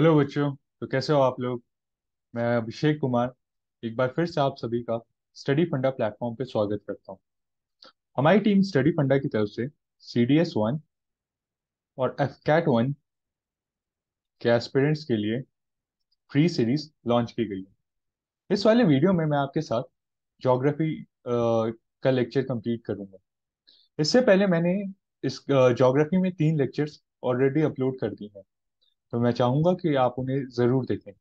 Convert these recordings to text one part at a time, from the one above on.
Hello बच्चों। तो कैसे हो आप लोग। मैं अभिषेक कुमार एक बार फिर से आप सभी का स्टडी फंडा प्लेटफॉर्म पे स्वागत करता हूँ। हमारी टीम स्टडी फंडा की तरफ से CDS 1 और FCAT 1 के एस्पिरेंट्स के लिए फ्री सीरीज लॉन्च की गई है। इस वाले वीडियो में मैं आपके साथ ज्योग्राफी का लेक्चर कंप्लीट करूंगा। इससे पहले मैंने इस ज्योग्राफी में 3 लेक्चर्स ऑलरेडी अपलोड कर दिए हैं, तो मैं चाहूंगा कि आप उन्हें जरूर देखें।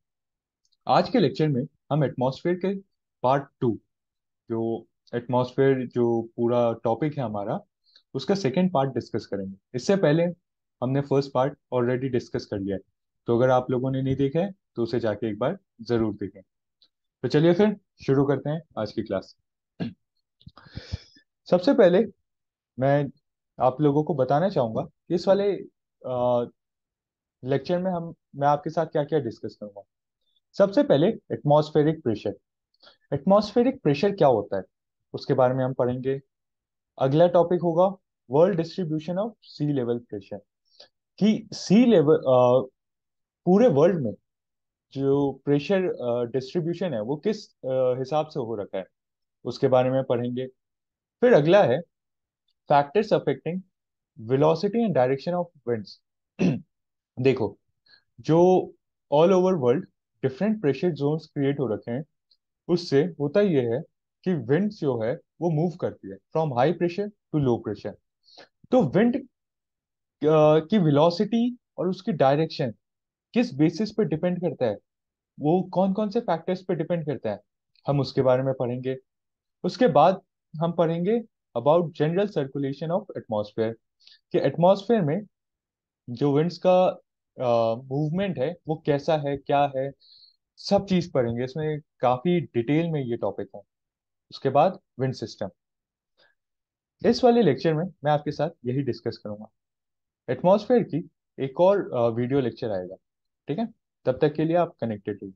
आज के लेक्चर में हम एटमॉस्फेयर के पार्ट 2, जो एटमॉस्फेयर जो पूरा टॉपिक है हमारा, उसका सेकेंड पार्ट डिस्कस करेंगे। इससे पहले हमने फर्स्ट पार्ट ऑलरेडी डिस्कस कर लिया है, तो अगर आप लोगों ने नहीं देखा है तो उसे जाके एक बार जरूर देखें। तो चलिए फिर शुरू करते हैं आज की क्लास। सबसे पहले मैं आप लोगों को बताना चाहूंगा कि इस वाले लेक्चर में मैं आपके साथ क्या क्या डिस्कस करूंगा। सबसे पहले एटमॉस्फेरिक प्रेशर। एटमॉस्फेरिक प्रेशर क्या होता है उसके बारे में हम पढ़ेंगे। अगला टॉपिक होगा world distribution of sea level pressure, कि सी लेवल पूरे वर्ल्ड में जो प्रेशर डिस्ट्रीब्यूशन है वो किस हिसाब से हो रखा है, उसके बारे में पढ़ेंगे। फिर अगला है factors affecting velocity and direction of winds. देखो, जो all over world different pressure zones create हो रखे हैं, उससे होता ये है कि विंड्स जो है वो मूव करती है from high pressure to low pressure. तो विंड की वेलोसिटी और उसकी डायरेक्शन किस बेसिस पे डिपेंड करता है, वो कौन कौन से फैक्टर्स पे डिपेंड करता है, हम उसके बारे में पढ़ेंगे। उसके बाद हम पढ़ेंगे about general circulation of atmosphere, कि एटमॉस्फेयर में जो विंड्स का मूवमेंट है वो कैसा है, क्या है, सब चीज पढ़ेंगे। इसमें काफी डिटेल में ये टॉपिक है। उसके बाद विंड सिस्टम। इस वाले लेक्चर में मैं आपके साथ यही डिस्कस करूंगा। एटमॉस्फेयर की एक और वीडियो लेक्चर आएगा, ठीक है। तब तक के लिए आप कनेक्टेड रहिए।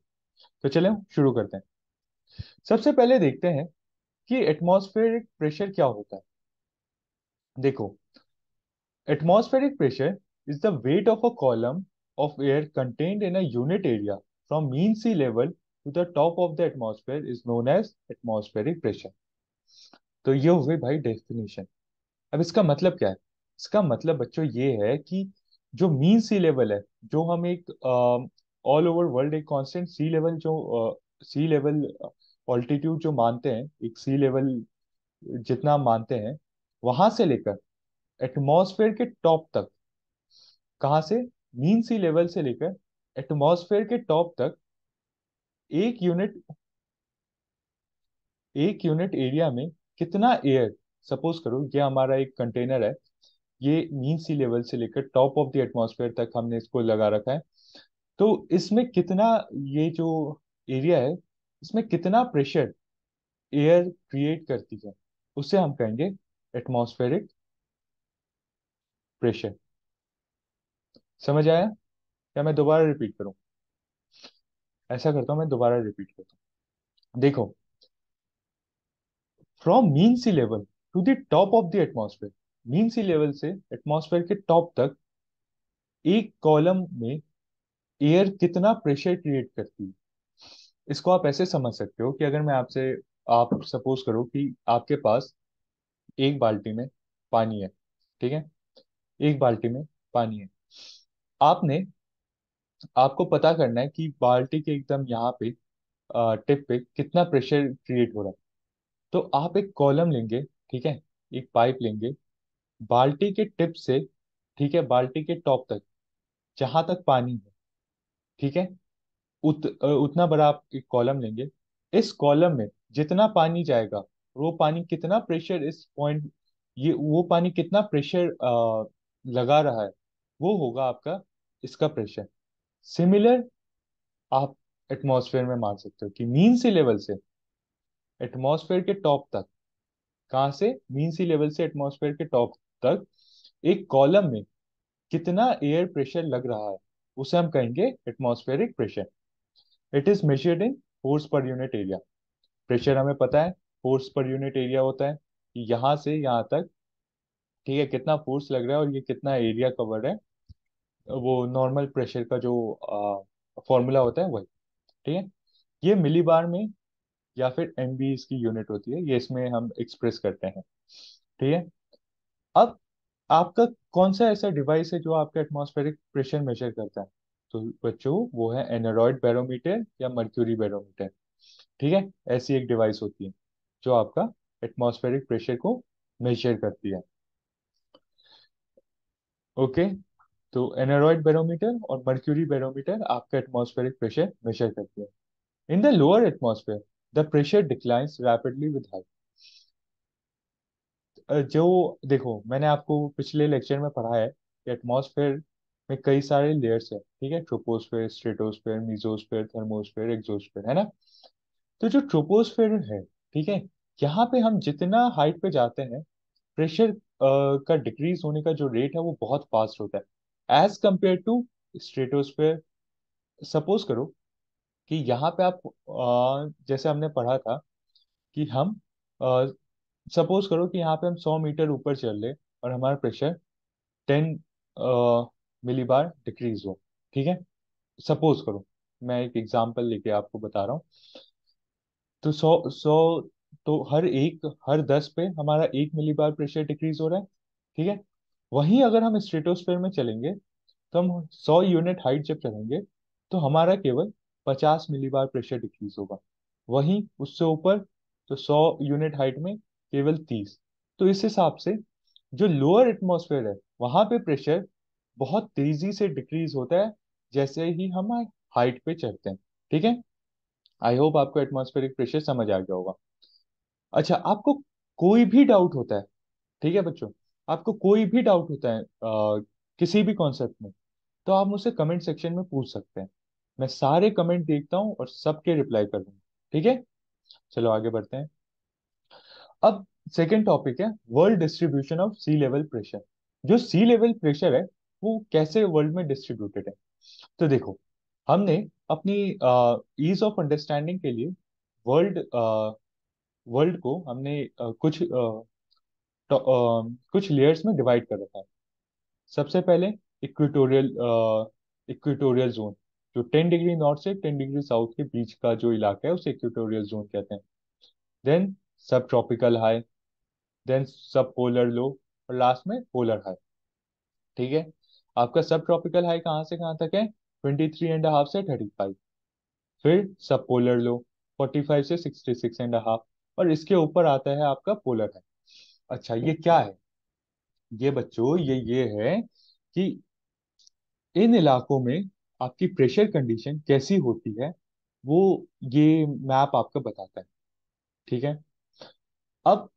तो चलें शुरू करते हैं। सबसे पहले देखते हैं कि एटमॉस्फेरिक प्रेशर क्या होता है। देखो, atmospheric pressure is the weight of a column of air contained in a unit area from mean sea level to the top of the atmosphere is known as atmospheric pressure. तो ये हो गई भाई definition. अब इसका मतलब क्या है। इसका मतलब बच्चों ये है कि जो मीन सी लेवल है, जो हम एक ऑल ओवर वर्ल्ड एक कांस्टेंट सी लेवल, जो सी लेवल ऑल्टीट्यूड जो मानते हैं, एक सी लेवल जितना हम मानते हैं, वहां से लेकर एटमॉस्फेयर के टॉप तक, कहाँ से, मीन सी लेवल से लेकर एटमॉस्फेयर के टॉप तक, एक यूनिट एक यूनिट एरिया में कितना एयर, सपोज करो ये हमारा एक कंटेनर है, ये मीन सी लेवल से लेकर टॉप ऑफ द एटमॉस्फेयर तक हमने इसको लगा रखा है। तो इसमें कितना, ये जो एरिया है, इसमें कितना प्रेशर एयर क्रिएट करती है, उसे हम कहेंगे एटमॉस्फेरिक प्रेशर। समझ आया? क्या मैं दोबारा रिपीट करूं? ऐसा करता हूं, मैं दोबारा रिपीट करता हूं। देखो, from mean sea level to the top of the atmosphere, mean sea level से एटमॉस्फेयर के टॉप तक एक कॉलम में एयर कितना प्रेशर क्रिएट करती है। इसको आप ऐसे समझ सकते हो कि अगर मैं आपसे, आप सपोज करो कि आपके पास एक बाल्टी में पानी है, ठीक है। एक बाल्टी में पानी है। आपने आपको पता करना है कि बाल्टी के एकदम यहाँ पे टिप पे कितना प्रेशर क्रिएट हो रहा है। तो आप एक कॉलम लेंगे, ठीक है, एक पाइप लेंगे, बाल्टी के टिप से, ठीक है, बाल्टी के टॉप तक, जहां तक पानी है, ठीक है, उतना बड़ा आप एक कॉलम लेंगे। इस कॉलम में जितना पानी जाएगा, वो पानी कितना प्रेशर इस पॉइंट, ये वो पानी कितना प्रेशर लगा रहा है, वो होगा आपका इसका प्रेशर। सिमिलर आप एटमॉस्फेयर में मान सकते हो कि मीन सी लेवल से एटमॉस्फेयर के टॉप तक, कहाँ से, मीन सी लेवल से एटमॉस्फेयर के टॉप तक एक कॉलम में कितना एयर प्रेशर लग रहा है, उसे हम कहेंगे atmospheric pressure. It is measured in force per unit area. Pressure हमें पता है फोर्स पर यूनिट एरिया होता है, कि यहाँ से यहाँ तक, ठीक है, कितना फोर्स लग रहा है और ये कितना एरिया कवर्ड है, वो नॉर्मल प्रेशर का जो फॉर्मूला होता है वही। ठीक है, ये मिली बार में या फिर एमबी इसकी यूनिट होती है, ये इसमें हम एक्सप्रेस करते हैं। ठीक है, अब आपका कौन सा ऐसा डिवाइस है जो आपका एटमॉस्फेरिक प्रेशर मेजर करता है? तो बच्चों वो है एनोरॉइड बैरोमीटर या मर्क्यूरी बैरोमीटर। ठीक है, ऐसी एक डिवाइस होती है जो आपका एटमॉस्फेरिक प्रेशर को मेजर करती है। ओके, तो एनोरॉइड बैरोमीटर और मर्क्यूरी बैरोमीटर आपका एटमॉस्फेरिक प्रेशर मेजर करती है। In the lower atmosphere the pressure declines rapidly with height. जो देखो, मैंने आपको पिछले लेक्चर में पढ़ा है कि एटमॉस्फेयर में कई सारे लेयर्स है। ठीक है, troposphere, stratosphere, mesosphere, thermosphere, exosphere, है ना? तो जो ट्रोपोस्फेयर है, ठीक है, यहाँ पे हम जितना हाइट पे जाते हैं, प्रेशर का डिक्रीज होने का जो रेट है वो बहुत फास्ट होता है as compare to stratosphere. Suppose करो कि यहाँ पे आप जैसे हमने पढ़ा था कि हम सपोज करो कि यहाँ पे हम 100 मीटर ऊपर चल रहे और हमारा प्रेशर 10 मिलीबार डिक्रीज हो। ठीक है, सपोज करो, मैं एक एग्जांपल लेके आपको बता रहा हूँ। तो 100 100, तो हर 10 पे हमारा 1 मिलीबार प्रेशर डिक्रीज हो रहा है। ठीक है, वहीं अगर हम स्ट्रेटोस्फेयर में चलेंगे तो हम 100 यूनिट हाइट जब चलेंगे तो हमारा केवल 50 मिलीबार प्रेशर डिक्रीज होगा। वहीं उससे ऊपर तो 100 यूनिट हाइट में केवल 30। तो इस हिसाब से जो लोअर एटमॉस्फेयर है वहां पे प्रेशर बहुत तेजी से डिक्रीज होता है जैसे ही हम हाइट पे चढ़ते हैं। ठीक है, आई होप आपको एटमॉस्फेरिक प्रेशर समझ आ गया होगा। अच्छा, आपको कोई भी डाउट होता है, ठीक है बच्चों, आपको कोई भी डाउट होता है किसी भी कॉन्सेप्ट में, तो आप मुझसे कमेंट सेक्शन में पूछ सकते हैं। मैं सारे कमेंट देखता हूँ और सबके रिप्लाई कर दूंगा। ठीक है, चलो आगे बढ़ते हैं। अब सेकेंड टॉपिक है world distribution of sea level pressure. जो सी लेवल प्रेशर है वो कैसे वर्ल्ड में डिस्ट्रीब्यूटेड है? तो देखो, हमने अपनी ईज ऑफ अंडरस्टैंडिंग के लिए वर्ल्ड वर्ल्ड को हमने कुछ लेयर्स में डिवाइड कर रखा है। सबसे पहले इक्वेटोरियल इक्वेटोरियल जोन, जो 10 डिग्री नॉर्थ से 10 डिग्री साउथ के बीच का जो इलाका है उसे इक्वेटोरियल जोन कहते हैं। देन सब ट्रॉपिकल हाई, देन सब पोलर लो, और लास्ट में पोलर हाई। ठीक है, आपका सब ट्रॉपिकल हाई कहाँ से कहाँ तक है? 23.5 से 35। फिर सब पोलर लो 45 से 66.5, और इसके ऊपर आता है आपका पोलर हाई। अच्छा, ये क्या है? ये बच्चों ये है कि इन इलाकों में आपकी प्रेशर कंडीशन कैसी होती है, वो ये मैप आपका बताता है। ठीक है, अब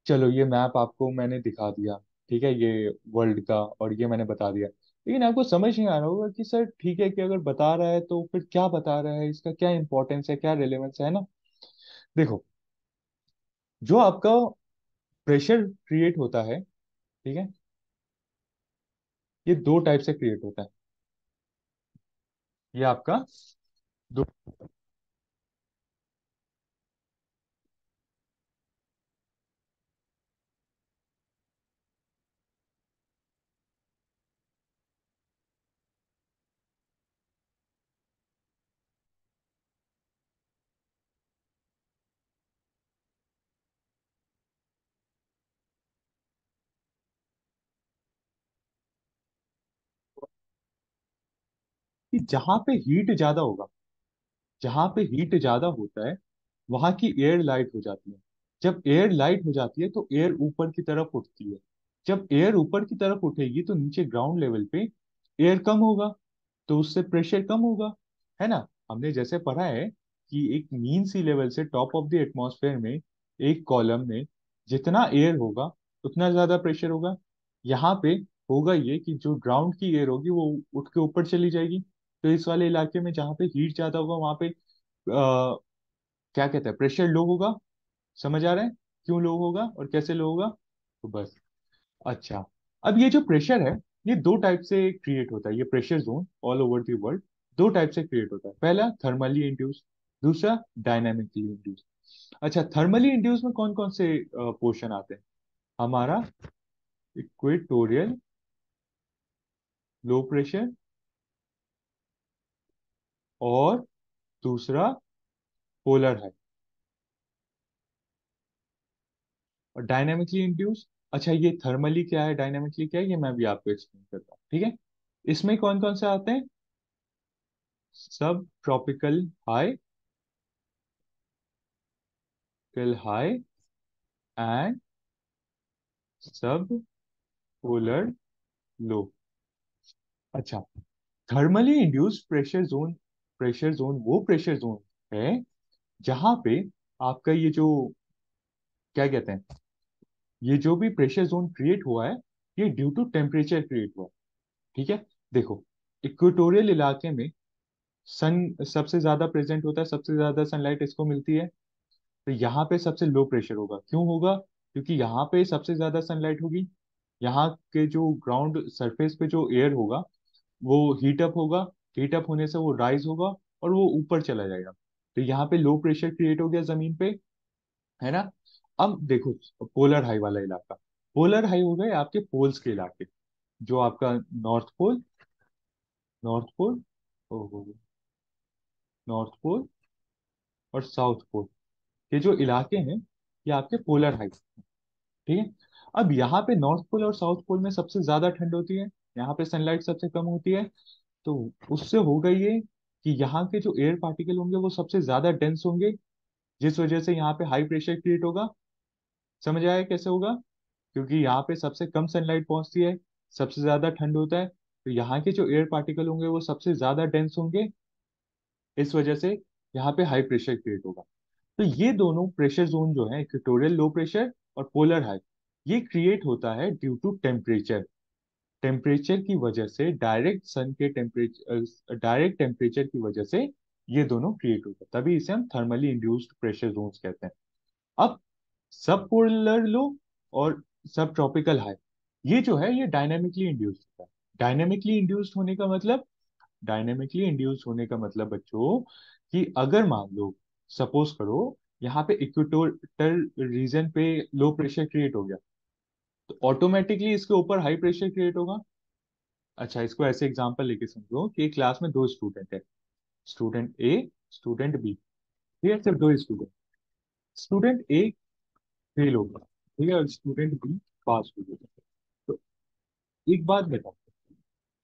चलो ये मैप आपको मैंने दिखा दिया। ठीक है, ये वर्ल्ड का, और ये मैंने बता दिया, लेकिन आपको समझ नहीं आ रहा होगा कि सर ठीक है कि अगर बता रहा है तो फिर क्या बता रहा है, इसका क्या इंपॉर्टेंस है, क्या रिलेवेंस है ना? देखो, जो आपका प्रेशर क्रिएट होता है, ठीक है, ये दो टाइप से क्रिएट होता है। ये आपका दो, कि जहां पे हीट ज्यादा होगा, जहां पे हीट ज्यादा होता है वहां की एयर लाइट हो जाती है। जब एयर लाइट हो जाती है तो एयर ऊपर की तरफ उठती है। जब एयर ऊपर की तरफ उठेगी तो नीचे ग्राउंड लेवल पे एयर कम होगा, तो उससे प्रेशर कम होगा, है ना? हमने जैसे पढ़ा है कि एक मीन सी लेवल से टॉप ऑफ द एटमॉस्फेयर में एक कॉलम में जितना एयर होगा उतना ज्यादा प्रेशर होगा। यहाँ पे होगा ये कि जो ग्राउंड की एयर होगी वो उठ के ऊपर चली जाएगी। तो इस वाले इलाके में जहाँ पे हीट ज्यादा होगा वहां पे क्या कहते हैं, प्रेशर लो होगा। समझ आ रहा है क्यों लो होगा और कैसे लो होगा? तो बस। अच्छा, अब ये जो प्रेशर है ये दो टाइप से क्रिएट होता है, ये pressure zone all over the world दो टाइप से क्रिएट होता है। पहला थर्मली इंड्यूस, दूसरा डायनामिकली इंड्यूस। अच्छा, थर्मली इंड्यूस में कौन कौन से पोर्शन आते हैं? हमारा इक्वेटोरियल लो प्रेशर, और दूसरा पोलर हाई। और डायनेमिकली इंड्यूस, अच्छा ये थर्मली क्या है, डायनेमिकली क्या है, ये मैं भी आपको एक्सप्लेन करता हूँ, ठीक है। इसमें कौन कौन से आते हैं? सब tropical high, tropical high and सब पोलर लो। अच्छा, थर्मली इंड्यूस्ड प्रेशर जोन वो प्रेशर जोन है जहां पे आपका ये जो क्या कहते हैं, ये जो भी प्रेशर जोन क्रिएट हुआ है, ये ड्यू टू टेम्परेचर क्रिएट हुआ है, ठीक है। देखो, इक्वेटोरियल इलाके में सन सबसे ज्यादा प्रेजेंट होता है, सबसे ज्यादा सनलाइट इसको मिलती है, तो यहाँ पे सबसे लो प्रेशर होगा। क्यों होगा? क्योंकि यहाँ पे सबसे ज्यादा सनलाइट होगी, यहाँ के जो ग्राउंड सरफेस पे जो एयर होगा वो हीट अप होगा, हीट अप होने से वो राइज होगा और वो ऊपर चला जाएगा, तो यहाँ पे लो प्रेशर क्रिएट हो गया जमीन पे, है ना। अब देखो, पोलर हाई वाला इलाका, पोलर हाई हो गए आपके पोल्स के इलाके, जो आपका north pole, north pole, north pole और साउथ पोल, ये जो इलाके हैं ये आपके पोलर हाई, ठीक है। अब यहाँ पे नॉर्थ पोल और साउथ पोल में सबसे ज्यादा ठंड होती है, यहाँ पे सनलाइट सबसे कम होती है, तो उससे होगा ये कि यहाँ के जो एयर पार्टिकल होंगे वो सबसे ज्यादा डेंस होंगे, जिस वजह से यहाँ पे हाई प्रेशर क्रिएट होगा। समझ आया कैसे होगा? क्योंकि यहाँ पे सबसे कम सनलाइट पहुंचती है, सबसे ज्यादा ठंड होता है, तो यहाँ के जो एयर पार्टिकल होंगे वो सबसे ज्यादा डेंस होंगे, इस वजह से यहाँ पे हाई प्रेशर क्रिएट होगा। तो ये दोनों प्रेशर जोन जो है, इक्वेटोरियल लो प्रेशर और पोलर हाई, ये क्रिएट होता है ड्यू टू टेम्परेचर। टेम्परेचर की वजह से, डायरेक्ट टेम्परेचर की वजह से ये दोनों क्रिएट होता है, तभी इसे हम थर्मली इंड्यूस्ड प्रेशर जोन्स कहते हैं। अब सब पोलर लो और सब ट्रॉपिकल हाई, ये जो है ये डायनेमिकली इंड्यूस्ड होता है। डायनेमिकली इंड्यूस्ड होने का मतलब, डायनेमिकली इंड्यूस्ड होने का मतलब बच्चों, कि अगर मान लो, सपोज करो, यहाँ पे इक्वेटोरियल रीजन पे लो प्रेशर क्रिएट हो गया, तो ऑटोमेटिकली इसके ऊपर हाई प्रेशर क्रिएट होगा। अच्छा, इसको ऐसे एग्जांपल लेके समझो कि एक क्लास में दो स्टूडेंट है, स्टूडेंट ए, स्टूडेंट बी, ठीक है, सिर्फ दो स्टूडेंट। स्टूडेंट ए फेल होगा, ठीक है, और स्टूडेंट बी पास हो गया। तो एक बात बताओ,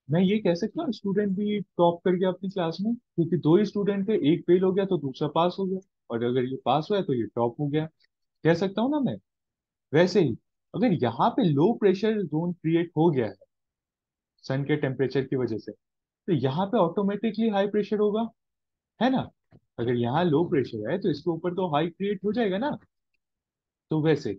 मैं ये कह सकता हूँ स्टूडेंट भी टॉप कर गया अपनी क्लास में, क्योंकि दो ही स्टूडेंट थे, एक फेल हो गया तो दूसरा पास हो गया, और अगर ये पास हुआ है तो ये टॉप हो गया, कह सकता हूँ ना मैं। वैसे ही अगर यहाँ पे लो प्रेशर जोन क्रिएट हो गया है सन के टेम्परेचर की वजह से, तो यहाँ पे ऑटोमेटिकली हाई प्रेशर होगा, है ना। अगर यहाँ लो प्रेशर है तो इसके ऊपर तो हाई क्रिएट हो जाएगा ना। तो वैसे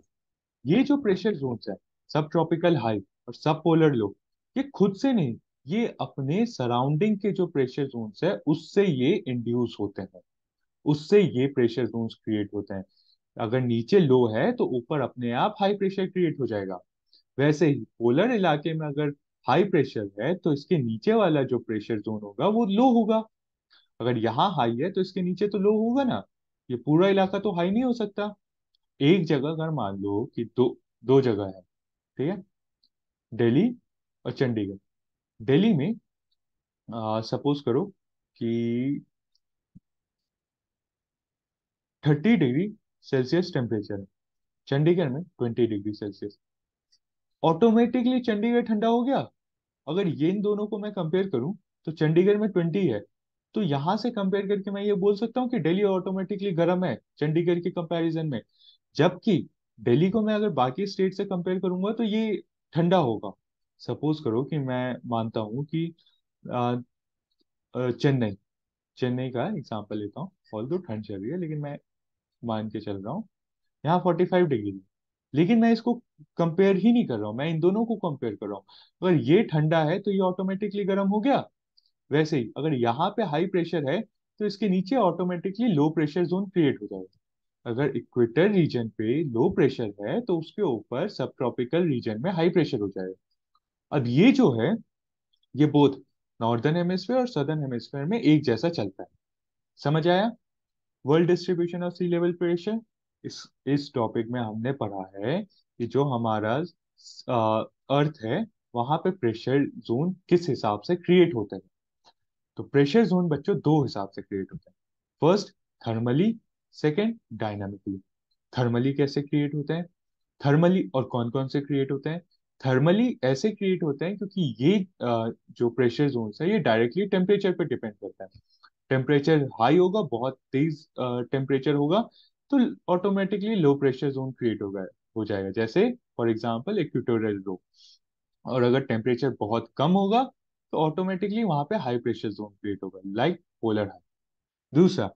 ये जो प्रेशर जोन्स है, सब ट्रॉपिकल हाई और सब पोलर लो, ये खुद से नहीं, ये अपने सराउंडिंग के जो प्रेशर जोन्स है उससे ये इंड्यूस होते हैं, उससे ये प्रेशर जोन्स क्रिएट होते हैं। अगर नीचे लो है तो ऊपर अपने आप हाई प्रेशर क्रिएट हो जाएगा। वैसे ही पोलर इलाके में अगर हाई प्रेशर है तो इसके नीचे वाला जो प्रेशर जोन होगा वो लो होगा। अगर यहाँ हाई है तो इसके नीचे तो लो होगा ना, ये पूरा इलाका तो हाई नहीं हो सकता। एक जगह अगर मान लो कि दो दो जगह है, ठीक है, दिल्ली और चंडीगढ़। दिल्ली में सपोज करो कि 30 डिग्री सेल्सियस टेम्परेचर है, चंडीगढ़ में 20 डिग्री सेल्सियस। ऑटोमेटिकली चंडीगढ़ ठंडा हो गया। अगर ये इन दोनों को मैं कंपेयर करूं तो चंडीगढ़ में 20 है, तो यहां से कंपेयर करके मैं ये बोल सकता हूँ कि दिल्ली ऑटोमेटिकली गर्म है चंडीगढ़ के कंपैरिजन में। जबकि दिल्ली को मैं अगर बाकी स्टेट से कंपेयर करूंगा तो ये ठंडा होगा। सपोज करो कि मैं मानता हूँ कि अ, चेन्नई, चेन्नई का एग्जांपल लेता हूँ, ऑल्दो ठंड चल रही है लेकिन मैं मान के चल रहा हूँ, यहाँ 45 डिग्री है, लेकिन मैं इसको कंपेयर ही नहीं कर रहा हूँ, मैं इन दोनों को कंपेयर कर रहा हूँ। अगर ये ठंडा है तो ये ऑटोमेटिकली गर्म हो गया। वैसे ही अगर यहाँ पे हाई प्रेशर है तो इसके नीचे ऑटोमेटिकली लो प्रेशर जोन क्रिएट हो जाएगा। अगर इक्वेटर रीजन पे लो प्रेशर है तो उसके ऊपर सब ट्रॉपिकल रीजन में हाई प्रेशर हो जाएगा। अब ये जो है, ये बोथ नॉर्दर्न हेमिस्फेयर और सदर्न हेमिस्फेयर में एक जैसा चलता है। समझ आया? World distribution of sea level pressure, इस टॉपिक में हमने पढ़ा है कि जो हमारा अर्थ है वहां पे प्रेशर जोन किस हिसाब से क्रिएट होता है। तो प्रेशर जोन बच्चों दो हिसाब से क्रिएट होते हैं। First thermally, second dynamically. Thermally कैसे क्रिएट होते हैं? थर्मली और कौन कौन से क्रिएट होते हैं? थर्मली ऐसे क्रिएट होते हैं क्योंकि ये जो प्रेशर जोन है ये डायरेक्टली टेम्परेचर पे डिपेंड करता है। टेम्परेचर हाई होगा, बहुत तेज टेम्परेचर होगा, तो ऑटोमेटिकली लो प्रेशर जोन क्रिएट होगा, हो जाएगा। जैसे फॉर एग्जांपल इक्वेटोरियल रो। और अगर टेम्परेचर बहुत कम होगा तो ऑटोमेटिकली वहां पे हाई प्रेशर जोन क्रिएट होगा, लाइक पोलर हाई। दूसरा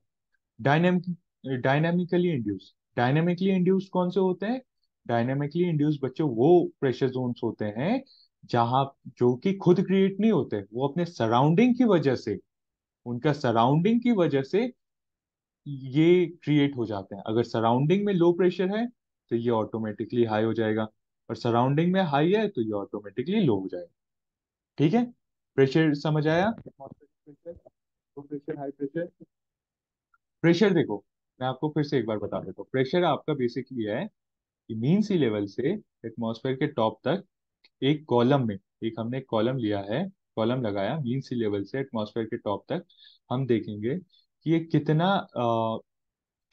dynamic dynamically induce. Dynamically induce कौन से होते हैं? डायनेमिकली इंड्यूस बच्चों वो प्रेशर जोन्स होते हैं जहां जो कि खुद क्रिएट नहीं होते, वो अपने सराउंडिंग की वजह से, उनका सराउंडिंग की वजह से ये क्रिएट हो जाते हैं। अगर सराउंडिंग में लो प्रेशर है तो ये ऑटोमेटिकली हाई हो जाएगा, और सराउंडिंग में हाई है तो ये ऑटोमेटिकली लो हो जाएगा। ठीक है? प्रेशर समझ आया? Pressure, low pressure, high pressure. Pressure देखो, मैं आपको फिर से एक बार बता देता हूँ। प्रेशर आपका बेसिकली है कि मीन सी लेवल से एटमॉस्फेयर के टॉप तक एक कॉलम में, एक हमने कॉलम लिया है, कॉलम लगाया मीन सी लेवल से एटमॉस्फेयर के टॉप तक। हम देखेंगे कि ये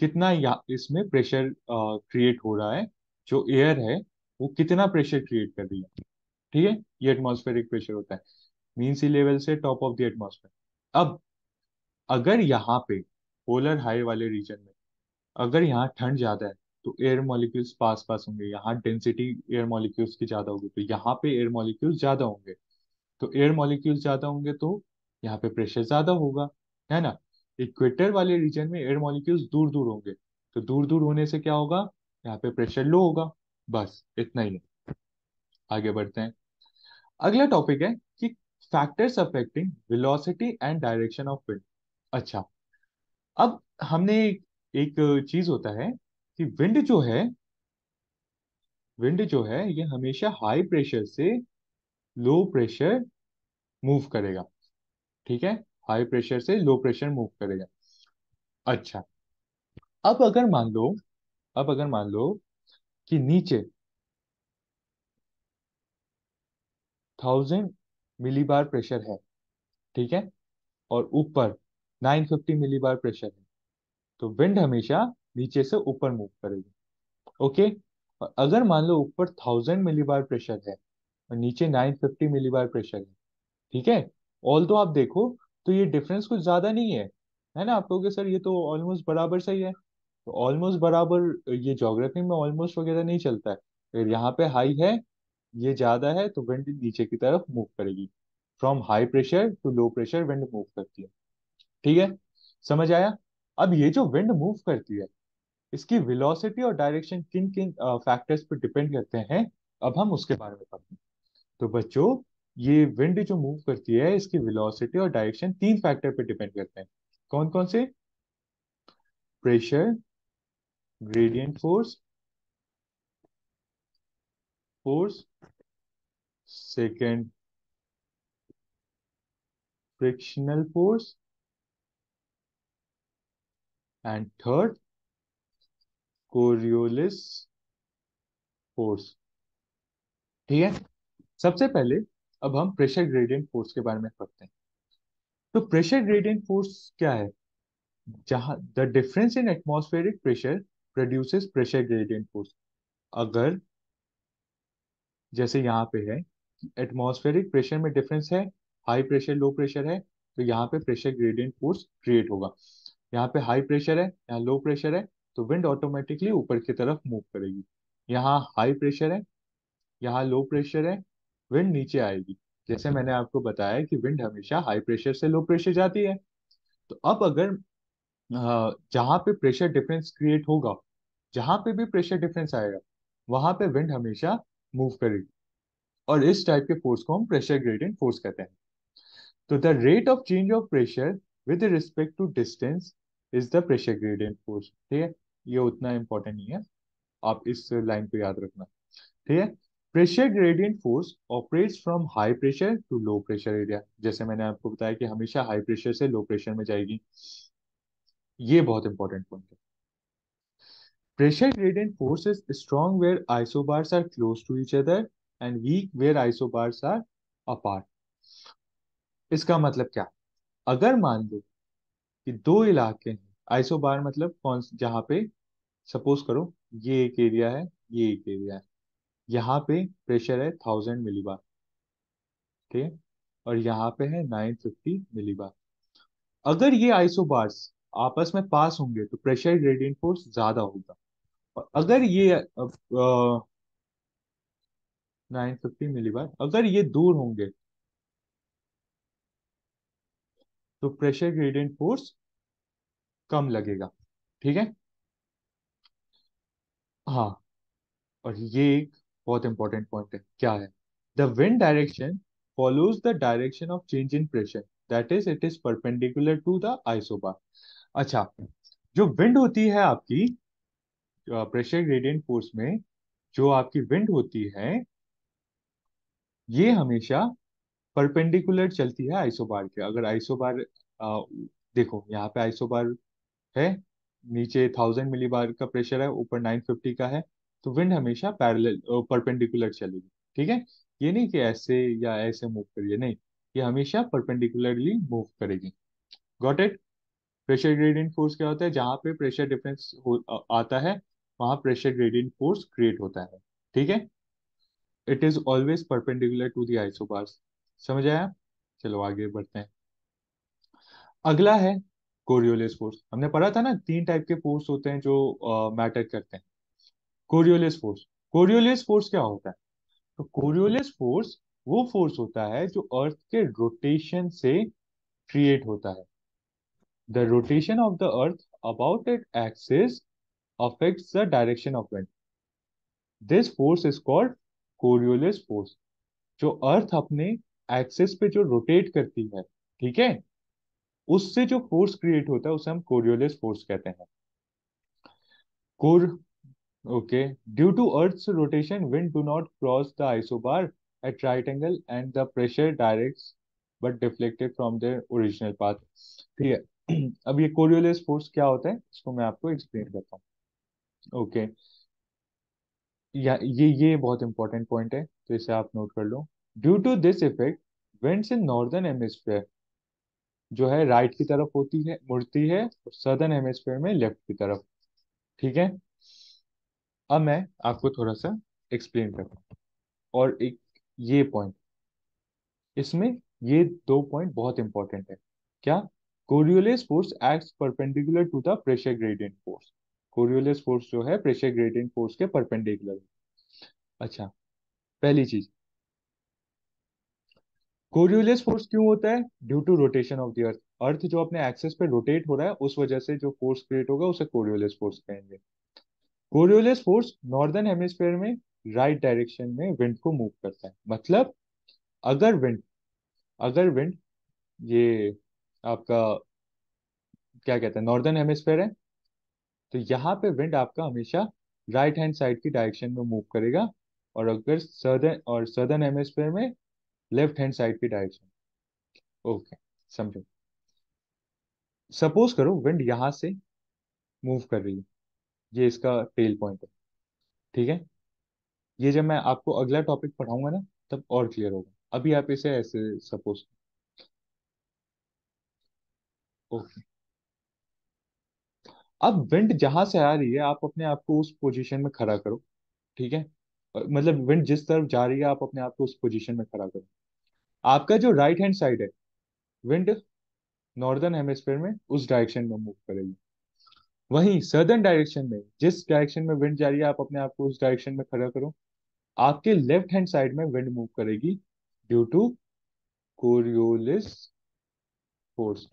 कितना या इसमें प्रेशर क्रिएट हो रहा है, जो एयर है वो कितना प्रेशर क्रिएट कर रही है। ठीक है? ये एटमॉस्फेरिक प्रेशर होता है मीन सी लेवल से टॉप ऑफ द एटमॉस्फेयर। अब अगर यहाँ पे पोलर हाई वाले रीजन में अगर यहाँ ठंड ज्यादा है तो एयर मॉलिक्यूल्स पास पास होंगे, यहाँ डेंसिटी एयर मॉलिक्यूल्स की ज्यादा होगी तो यहाँ पे एयर मॉलिक्यूल्स ज्यादा होंगे। तो एयर मॉलिक्यूल्स ज्यादा होंगे तो यहाँ पे प्रेशर ज्यादा होगा, है ना? इक्वेटर वाले रीजन में एयर मॉलिक्यूल्स दूर दूर होंगे, तो दूर दूर होने से क्या होगा? यहाँ पे प्रेशर लो होगा। बस इतना ही है। आगे बढ़ते हैं। अगला टॉपिक है कि factors affecting velocity and direction of wind. अच्छा, अब हमने एक चीज होता है कि विंड जो है ये हमेशा हाई प्रेशर से लो प्रेशर मूव करेगा। ठीक है? हाई प्रेशर से लो प्रेशर मूव करेगा। अच्छा, अब अगर मान लो अब अगर मान लो कि नीचे 1000 मिलीबार प्रेशर है, ठीक है, और ऊपर 950 मिलीबार प्रेशर है, तो विंड हमेशा नीचे से ऊपर मूव करेगी। ओके? और अगर मान लो ऊपर 1000 मिलीबार प्रेशर है और नीचे 950 मिलीबार प्रेशर है, ठीक है, ऑल तो आप देखो तो ये डिफरेंस कुछ ज्यादा नहीं है ना? आप कहोगे सर ये तो ऑलमोस्ट बराबर सही है। तो ऑलमोस्ट बराबर ये ज्योग्राफी में ऑलमोस्ट वगैरह नहीं चलता है। अगर यहाँ पे हाई है, ये ज्यादा है, तो विंड नीचे की तरफ मूव करेगी। From high pressure to low pressure wind move करती है। ठीक है? समझ आया? अब ये जो विंड मूव करती है इसकी वेलोसिटी और डायरेक्शन किन किन फैक्टर्स पर डिपेंड करते हैं, अब हम उसके बारे में पढ़ते हैं। तो बच्चों, ये विंड जो मूव करती है इसकी वेलोसिटी और डायरेक्शन तीन फैक्टर पे डिपेंड करते हैं। कौन कौन से? Pressure, gradient force, second frictional force, and third Coriolis force. ठीक है? सबसे पहले अब हम प्रेशर ग्रेडियंट फोर्स के बारे में पढ़ते हैं। तो प्रेशर ग्रेडियंट फोर्स क्या है? जहां the difference in atmospheric pressure produces pressure gradient force. अगर जैसे यहाँ पे है कि एटमॉस्फेरिक प्रेशर में डिफरेंस है, हाई प्रेशर लो प्रेशर है, तो यहाँ पे प्रेशर ग्रेडियंट फोर्स क्रिएट होगा। यहाँ पे हाई प्रेशर है, यहाँ लो प्रेशर है, तो विंड ऑटोमेटिकली ऊपर की तरफ मूव करेगी। यहाँ हाई प्रेशर है, यहाँ लो प्रेशर है, विंड नीचे आएगी। जैसे मैंने आपको बताया कि विंड हमेशा हाई प्रेशर से लो प्रेशर जाती है। तो अब अगर जहां पे प्रेशर डिफरेंस क्रिएट होगा, जहां पे भी प्रेशर डिफरेंस आएगा वहां पे विंड हमेशा मूव करेगी। और इस टाइप के फोर्स को हम प्रेशर ग्रेडियंट फोर्स कहते हैं। तो the rate of change of pressure with respect to distance is the pressure gradient force. ठीक है? ये उतना इंपॉर्टेंट नहीं है, आप इस लाइन को याद रखना। ठीक है? Pressure gradient force operates from high pressure to low pressure area. जैसे मैंने आपको बताया कि हमेशा हाई प्रेशर से लो प्रेशर में जाएगी। ये बहुत इंपॉर्टेंट पॉइंट है। Pressure gradient force is strong where isobars are close to each other and weak where isobars are apart. इसका मतलब क्या? अगर मान लो कि दो इलाके हैं, आइसोबार मतलब कौन, जहाँ पे सपोज करो ये एक एरिया है, ये एक एरिया है, यहाँ पे प्रेशर है 1000 मिलीबार, ठीक है, और यहाँ पे है 950 मिलीबार। अगर ये आइसोबार्स आपस में पास होंगे तो प्रेशर ग्रेडियंट फोर्स ज्यादा होगा, और अगर ये 950 मिलीबार, अगर ये दूर होंगे तो प्रेशर ग्रेडियंट फोर्स कम लगेगा, ठीक है। हाँ, और ये एक बहुत इंपॉर्टेंट पॉइंट है, क्या है? The wind direction follows the direction of change in pressure, that is it is perpendicular to the isobar. अच्छा, जो विंड होती है आपकी प्रेशर ग्रेडियंट फोर्स में, जो आपकी विंड होती है, ये हमेशा परपेंडिकुलर चलती है आइसोबार के। अगर आइसोबार देखो यहाँ पे आइसोबार है, नीचे 1000 मिलीबार का प्रेशर है, ऊपर 950 का है, तो विंड हमेशा पैरेलल परपेंडिकुलर चलेगी, ठीक है। ये नहीं कि ऐसे या ऐसे मूव करिए, नहीं, ये हमेशा परपेंडिकुलरली मूव करेगी। Got it? Pressure gradient force क्या होता है? जहां पे प्रेशर डिफरेंस आता है, वहां प्रेशर ग्रेडियंट फोर्स क्रिएट होता है, ठीक है। It is always perpendicular to the isobars. समझ आया? चलो आगे बढ़ते हैं। अगला है कोरियोलिस फोर्स। हमने पढ़ा था ना, तीन टाइप के फोर्स होते हैं जो मैटर करते हैं। कोरियोलिस फोर्स, कोरियोलिस फोर्स क्या होता है? तो कोरियोलिस फोर्स वो फोर्स होता है जो अर्थ के रोटेशन से क्रिएट होता है। The rotation of the earth about it axis affects the direction of wind. This force is called Coriolis force. जो अर्थ अपने एक्सिस पे जो रोटेट करती है, ठीक है, उससे जो फोर्स क्रिएट होता है उसे हम कोरियोलिस फोर्स कहते हैं। कोर okay, due to earth's rotation wind do not cross the isobar at right angle and the pressure directs but deflected from their original path. ठीक है। अब ये कोरियोलिस फोर्स क्या होता है, इसको मैं आपको एक्सप्लेन करता हूँ। ओके, या ये बहुत इंपॉर्टेंट पॉइंट है, तो इसे आप नोट कर लो। Due to this effect winds in northern hemisphere जो है राइट की तरफ होती है, मुड़ती है, और सदर्न हेमिस्फेयर में लेफ्ट की तरफ, ठीक है। अब मैं आपको थोड़ा सा एक्सप्लेन करता हूँ। और एक ये पॉइंट, इसमें ये दो पॉइंट बहुत इंपॉर्टेंट है। क्या? Coriolis force acts perpendicular to the pressure gradient force. Coriolis force जो है प्रेशर ग्रेडियंट फोर्स के परपेंडिकुलर। अच्छा, पहली चीज, कोरियोलिस फोर्स क्यों होता है? Due to rotation of the earth. Earth जो अपने एक्सिस पे रोटेट हो रहा है, उस वजह से जो फोर्स क्रिएट होगा उसे कोरियोलिस फोर्स कहेंगे। कोरियोलिस फोर्स नॉर्दर्न हेमिस्फेयर में राइट डायरेक्शन में विंड को मूव करता है। मतलब अगर विंड अगर विंड ये आपका क्या कहते हैं, नॉर्दर्न हेमिस्फेयर है, तो यहाँ पे विंड आपका हमेशा राइट हैंड साइड की डायरेक्शन में मूव करेगा, और अगर सदर्न हेमिस्फेयर में लेफ्ट हैंड साइड की डायरेक्शन। ओके, समझो। सपोज करो विंड यहाँ से मूव कर रही है, ये इसका टेल पॉइंट है, ठीक है। ये जब मैं आपको अगला टॉपिक पढ़ाऊंगा ना, तब और क्लियर होगा। अभी आप इसे ऐसे सपोज। ओके, अब विंड जहां से आ रही है, आप अपने आप को उस पोजीशन में खड़ा करो, ठीक है। मतलब विंड जिस तरफ जा रही है, आप अपने आप को उस पोजीशन में खड़ा करो। आपका जो राइट हैंड साइड है, विंड नॉर्दर्न हेमिस्फेयर में उस डायरेक्शन में मूव करेगी। वहीं सदर्न डायरेक्शन में, जिस डायरेक्शन में विंड जा रही है, आप अपने आप को उस डायरेक्शन में खड़ा करो। आपके लेफ्ट हैंड साइड में विंड मूव करेगी, due to Coriolis force.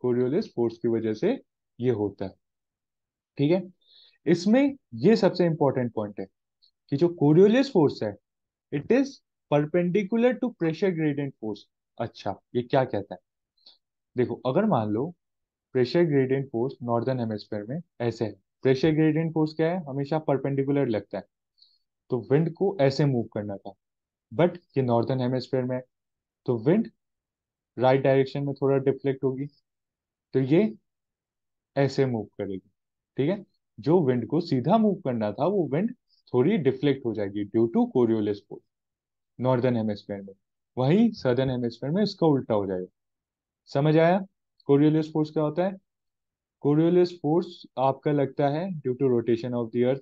Coriolis force की वजह से ये होता है, ठीक है। इसमें ये सबसे इंपॉर्टेंट पॉइंट है कि जो कोरियोलिस फोर्स है, it is perpendicular to pressure gradient force. अच्छा, ये क्या कहता है? देखो, अगर मान लो pressure gradient force northern hemisphere में ऐसे है, प्रेशर ग्रेडियंट फोर्स क्या है? हमेशा परपेंडिकुलर लगता है, तो विंड को ऐसे मूव करना था। बट ये नॉर्दर्न हेमिस्फेयर में है, तो विंड राइट डायरेक्शन में थोड़ा डिफ्लेक्ट होगी, तो ये ऐसे मूव करेगी, ठीक है। जो विंड को सीधा मूव करना था, वो विंड थोड़ी डिफ्लेक्ट हो जाएगी due to Coriolis force northern hemisphere में। वहीं सदर्न हेमिस्फेयर में इसका उल्टा हो जाएगा। समझ आया कोरियोलिस फोर्स क्या होता है? कोरियोलिस फोर्स आपका लगता है due to rotation of the earth.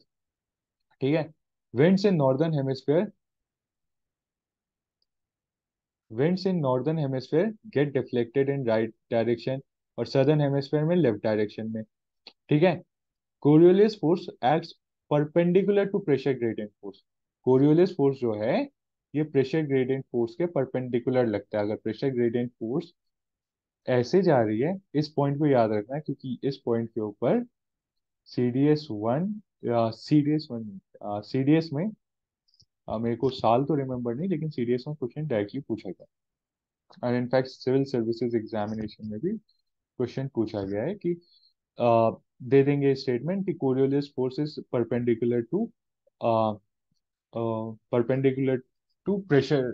ठीक है। Winds in northern hemisphere winds in northern hemisphere get deflected in right direction, और सदर्न हेमिस्फेयर में लेफ्ट डायरेक्शन में। ठीक है। Coriolis force acts perpendicular to pressure gradient force. Coriolis force जो है ये प्रेशर ग्रेडियंट फोर्स के परपेंडिकुलर लगता है। अगर प्रेशर ग्रेडियंट फोर्स ऐसे जा रही है, इस पॉइंट को याद रखना है, क्योंकि इस पॉइंट के ऊपर CDS 1, CDS में मेरे को साल तो रिमेम्बर नहीं, लेकिन CDS में क्वेश्चन डायरेक्टली पूछा गया। और इनफैक्ट सिविल सर्विसेज एग्जामिनेशन में भी क्वेश्चन पूछा गया है कि दे देंगे स्टेटमेंट कि Coriolis force is perpendicular to pressure.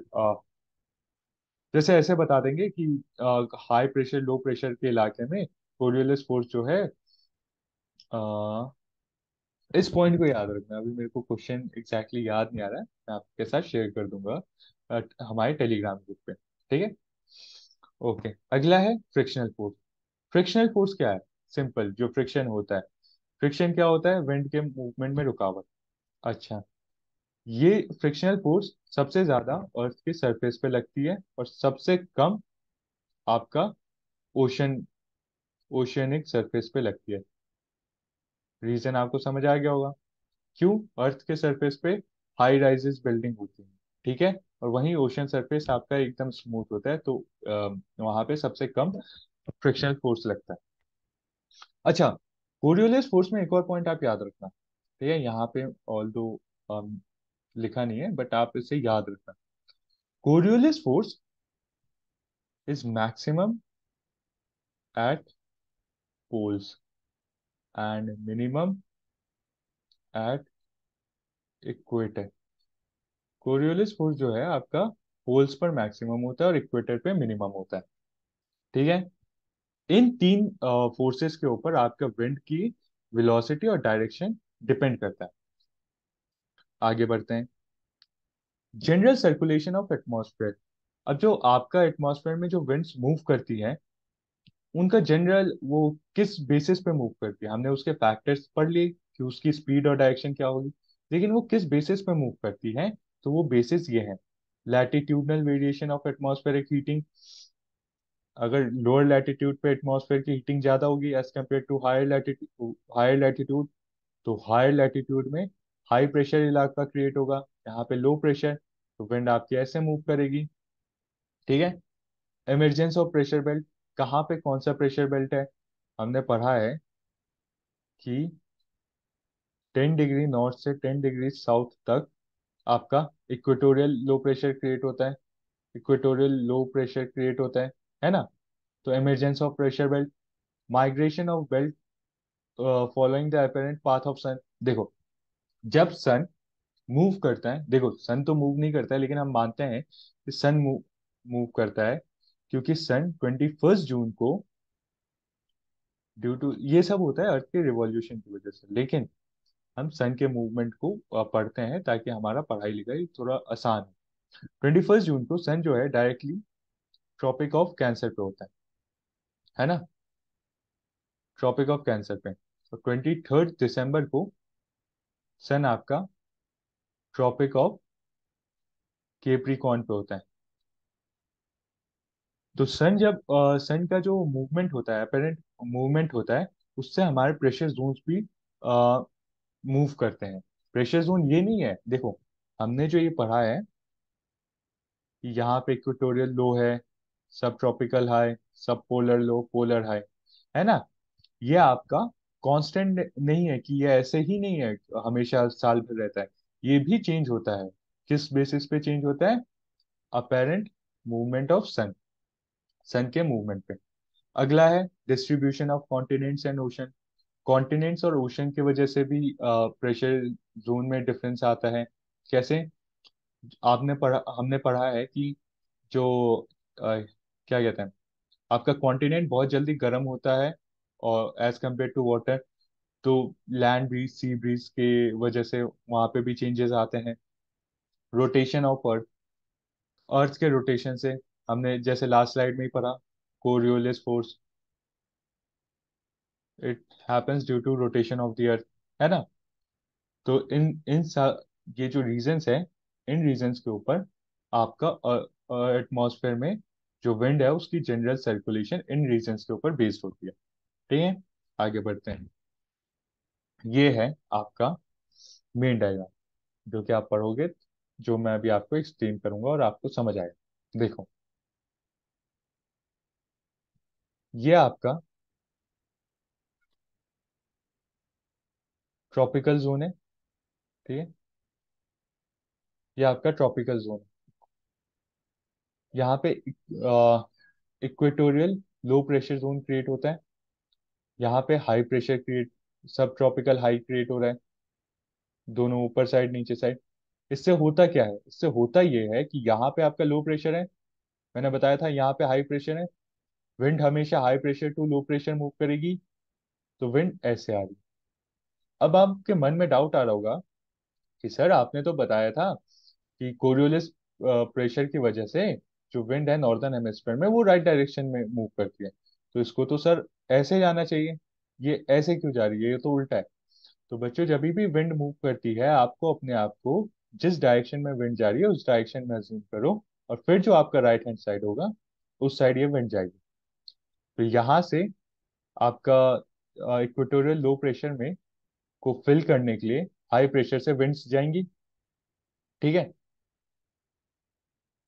जैसे ऐसे बता देंगे कि हाई प्रेशर लो प्रेशर के इलाके में कोरियोलिस फोर्स जो है, इस पॉइंट को याद रखना। अभी मेरे को क्वेश्चन एग्जैक्टली याद नहीं आ रहा है, मैं आपके साथ शेयर कर दूंगा हमारे टेलीग्राम ग्रुप पे। ठीक है। ओके, अगला है फ्रिक्शनल फोर्स। फ्रिक्शनल फोर्स क्या है? सिंपल, जो फ्रिक्शन होता है। फ्रिक्शन क्या होता है? विंड के मूवमेंट में रुकावट। अच्छा, ये फ्रिक्शनल फोर्स सबसे ज्यादा अर्थ के सरफेस पे लगती है और सबसे कम आपका ओशन ओशियनिक सरफेस पे लगती है। रीजन आपको समझ आ गया होगा। क्यों? अर्थ के सरफेस पे हाई राइजेस बिल्डिंग होती है, ठीक है, और वहीं ओशन सरफेस आपका एकदम स्मूथ होता है, तो वहां पे सबसे कम फ्रिक्शनल फोर्स लगता है। अच्छा, कोरियोलिस फोर्स में एक और पॉइंट आप याद रखना। ठीक है, यहाँ पे ऑल दो लिखा नहीं है, बट आप इसे याद रखना। Coriolis force is maximum at poles and minimum at equator. Coriolis force जो है आपका पोल्स पर मैक्सिमम होता है और इक्वेटर पे मिनिमम होता है। ठीक है। इन तीन फोर्सेस के ऊपर आपका विंड की वेलोसिटी और डायरेक्शन डिपेंड करता है। आगे बढ़ते हैं। General circulation of atmosphere. अब जो आपका एटमॉस्फेयर में जो विंड्स मूव करती हैं, उनका जनरल वो किस बेसिस पे मूव करती है, हमने उसके फैक्टर्स पढ़ लिए कि उसकी स्पीड और डायरेक्शन क्या होगी, लेकिन वो किस बेसिस पे मूव करती है, तो वो बेसिस ये है। Latitudinal variation of atmospheric heating. अगर लोअर लैटिट्यूड पे एटमॉस्फेयर की हीटिंग ज्यादा होगी as compare to higher latitude, तो हायर लैटिट्यूड में हाई प्रेशर इलाका क्रिएट होगा, यहाँ पे लो प्रेशर, तो विंड आपकी ऐसे मूव करेगी। ठीक है। Emergence of pressure belt. कहाँ पे कौन सा प्रेशर बेल्ट है? हमने पढ़ा है कि 10 डिग्री नॉर्थ से 10 डिग्री साउथ तक आपका इक्वेटोरियल लो प्रेशर क्रिएट होता है। इक्वेटोरियल लो प्रेशर क्रिएट होता है ना? तो emergence of pressure belt. Migration of belt following the apparent path of sun. देखो, जब सन मूव करता है, देखो सन तो मूव नहीं करता है, लेकिन हम मानते हैं कि सन मूव मूव करता है, क्योंकि सन 21 जून को, ड्यू टू ये सब होता है अर्थ के रिवॉल्यूशन की वजह से, लेकिन हम सन के मूवमेंट को पढ़ते हैं ताकि हमारा पढ़ाई लिखाई थोड़ा आसान हो। 21 जून को सन जो है डायरेक्टली ट्रॉपिक ऑफ कैंसर पे होता है ना? ट्रॉपिक ऑफ कैंसर पे। तो 23 दिसंबर को सन आपका ट्रॉपिक ऑफ केप्रिकॉर्न पे होता है। तो सन का जो मूवमेंट होता है, अपेरेंट मूवमेंट होता है, उससे हमारे प्रेशर जोन्स भी मूव करते हैं। प्रेशर जोन ये नहीं है, देखो हमने जो ये पढ़ा है कि यहाँ पे इक्वेटोरियल लो है, सब ट्रॉपिकल हाई, सब पोलर लो, पोलर हाई, है ना? ये आपका कांस्टेंट नहीं है कि ये ऐसे ही नहीं है, हमेशा साल भर रहता है। ये भी चेंज होता है। किस बेसिस पे चेंज होता है? अपेरेंट मूवमेंट ऑफ सन, सन के मूवमेंट पे। अगला है distribution of continents and ocean. Continents और ओशन की वजह से भी प्रेशर जोन में डिफरेंस आता है। कैसे? हमने पढ़ा है कि जो क्या कहते हैं, आपका कॉन्टिनेंट बहुत जल्दी गर्म होता है और एज कम्पेयर टू वाटर, तो लैंड ब्रीज सी ब्रीज के वजह से वहां पे भी चेंजेस आते हैं। रोटेशन ऑफ अर्थ, अर्थ के रोटेशन से, हमने जैसे लास्ट स्लाइड में ही पढ़ा, Coriolis force, it happens due to rotation of the earth, है ना। तो ये जो रीजंस है, इन रीजंस के ऊपर आपका एटमॉस्फेयर में जो विंड है उसकी जनरल सर्कुलेशन इन रीजंस के ऊपर बेस्ड होती है। ठीक है, आगे बढ़ते हैं। ये है आपका मेन डायग्राम, जो कि आप पढ़ोगे, जो मैं अभी आपको एक्सप्लेन करूंगा और आपको समझ आएगा। देखो, ये आपका ट्रॉपिकल जोन है। ठीक है, ये आपका ट्रॉपिकल जोन है। यहाँ पे equatorial low pressure zone create होता है। यहाँ पे हाई प्रेशर क्रिएट, सब ट्रॉपिकल हाई क्रिएट हो रहा है, दोनों ऊपर साइड नीचे साइड। इससे होता क्या है, इससे होता ये है कि यहाँ पे आपका लो प्रेशर है, मैंने बताया था यहाँ पे हाई प्रेशर है। विंड हमेशा high pressure to low pressure move करेगी, तो विंड ऐसे आ रही। अब आपके मन में डाउट आ रहा होगा कि सर आपने तो बताया था कि कोरियोलिस प्रेशर की वजह से जो विंड है नॉर्दर्न हेमिस्फीयर में वो राइट डायरेक्शन में मूव करती है, तो इसको तो सर ऐसे जाना चाहिए, ये ऐसे क्यों जा रही है, ये तो उल्टा है। तो बच्चों, जब भी विंड मूव करती है, आपको अपने आप को जिस डायरेक्शन में विंड जा रही है उस डायरेक्शन में अज्यूम करो, और फिर जो आपका राइट हैंड साइड होगा उस साइड ये विंड जाएगी। तो यहाँ से आपका इक्वेटोरियल लो प्रेशर में को फिल करने के लिए हाई प्रेशर से विंड्स जाएंगी। ठीक है,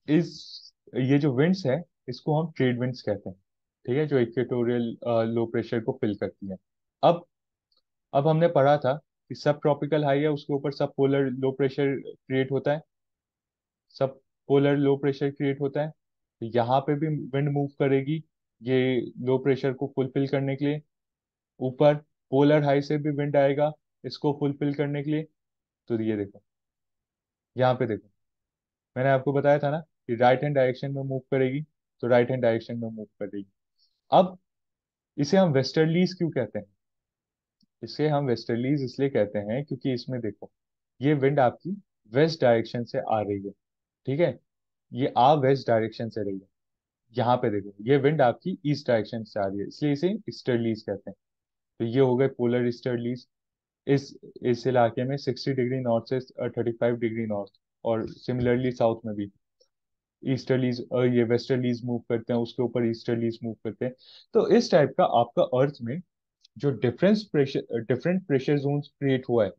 इस ये जो विंड्स है इसको हम ट्रेड विंड्स कहते हैं। ठीक है, जो इक्वेटोरियल लो प्रेशर को फिल करती है। अब अब हमने पढ़ा था कि सब ट्रॉपिकल हाई है उसके ऊपर सब पोलर लो प्रेशर क्रिएट होता है, सब पोलर लो प्रेशर क्रिएट होता है। तो यहाँ पे भी विंड मूव करेगी ये लो प्रेशर को फुलफिल करने के लिए। ऊपर पोलर हाई से भी विंड आएगा इसको फुलफिल करने के लिए। तो ये देखो, यहाँ पे देखो, मैंने आपको बताया था ना कि राइट हैंड डायरेक्शन में मूव करेगी, तो राइट हैंड डायरेक्शन में मूव करेगी। अब इसे हम वेस्टर्लीज क्यों कहते हैं, इसे हम वेस्टर्लीज इसलिए कहते हैं क्योंकि इसमें देखो, ये विंड आपकी वेस्ट डायरेक्शन से आ रही है। ठीक है, ये आ वेस्ट डायरेक्शन से रही है। यहाँ पे देखो, ये विंड आपकी ईस्ट डायरेक्शन से आ रही है, इसलिए इसे ईस्टर्लीज कहते हैं। तो ये हो गए पोलर ईस्टर्लीज। इस इस इलाके में 60 डिग्री नॉर्थ से 35 डिग्री नॉर्थ, और सिमिलरली साउथ में भी ईस्टर्लीज, ये वेस्टर्लीज मूव करते हैं, उसके ऊपर ईस्टर्लीज मूव करते हैं। तो इस टाइप का आपका अर्थ में जो डिफरेंट प्रेशर जोन्स क्रिएट हुआ है,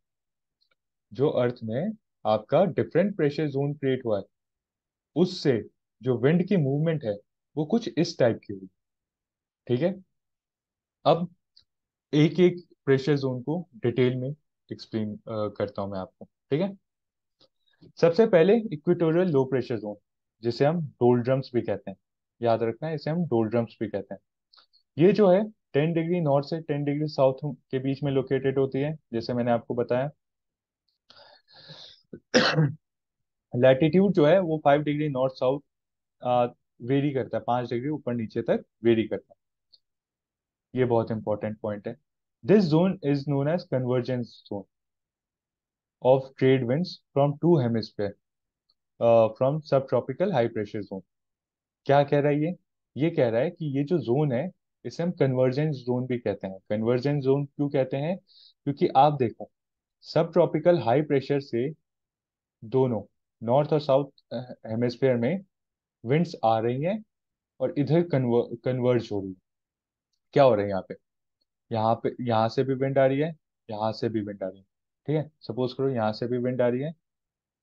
जो अर्थ में आपका डिफरेंट प्रेशर जोन क्रिएट हुआ है, उससे जो विंड की मूवमेंट है वो कुछ इस टाइप की हुई। ठीक है, अब एक एक प्रेशर जोन को डिटेल में एक्सप्लेन करता हूं मैं आपको। ठीक है, सबसे पहले इक्वेटोरियल लो प्रेशर जोन, जिसे हम डोलड्रम्स भी कहते हैं, याद रखना है, इसे हम डोलड्रम्स भी कहते हैं। ये जो है 10 डिग्री नॉर्थ से 10 डिग्री साउथ के बीच में लोकेटेड होती है, जैसे मैंने आपको बताया। लैटिट्यूड जो है वो 5 डिग्री नॉर्थ साउथ वेरी करता है, 5 डिग्री ऊपर नीचे तक वेरी करता है। ये बहुत इंपॉर्टेंट पॉइंट है। This zone is known as convergence zone of trade winds from two hemisphere from subtropical high pressure zone. क्या कह रहा है ये कह रहा है कि ये जो जोन है इसे हम कन्वर्जेंस जोन भी कहते हैं। कन्वर्जेंस जोन क्यों कहते हैं, क्योंकि आप देखो, सब ट्रॉपिकल हाई प्रेशर से दोनों नॉर्थ और साउथ हेमिस्फेयर में विंड्स आ रही हैं और इधर कन्वर्ज हो रही है। क्या हो रहा है यहाँ पे यहाँ से भी विंड आ रही है, यहाँ से भी विंड आ रही है। ठीक है, सपोज करो यहाँ से भी विंड आ रही है,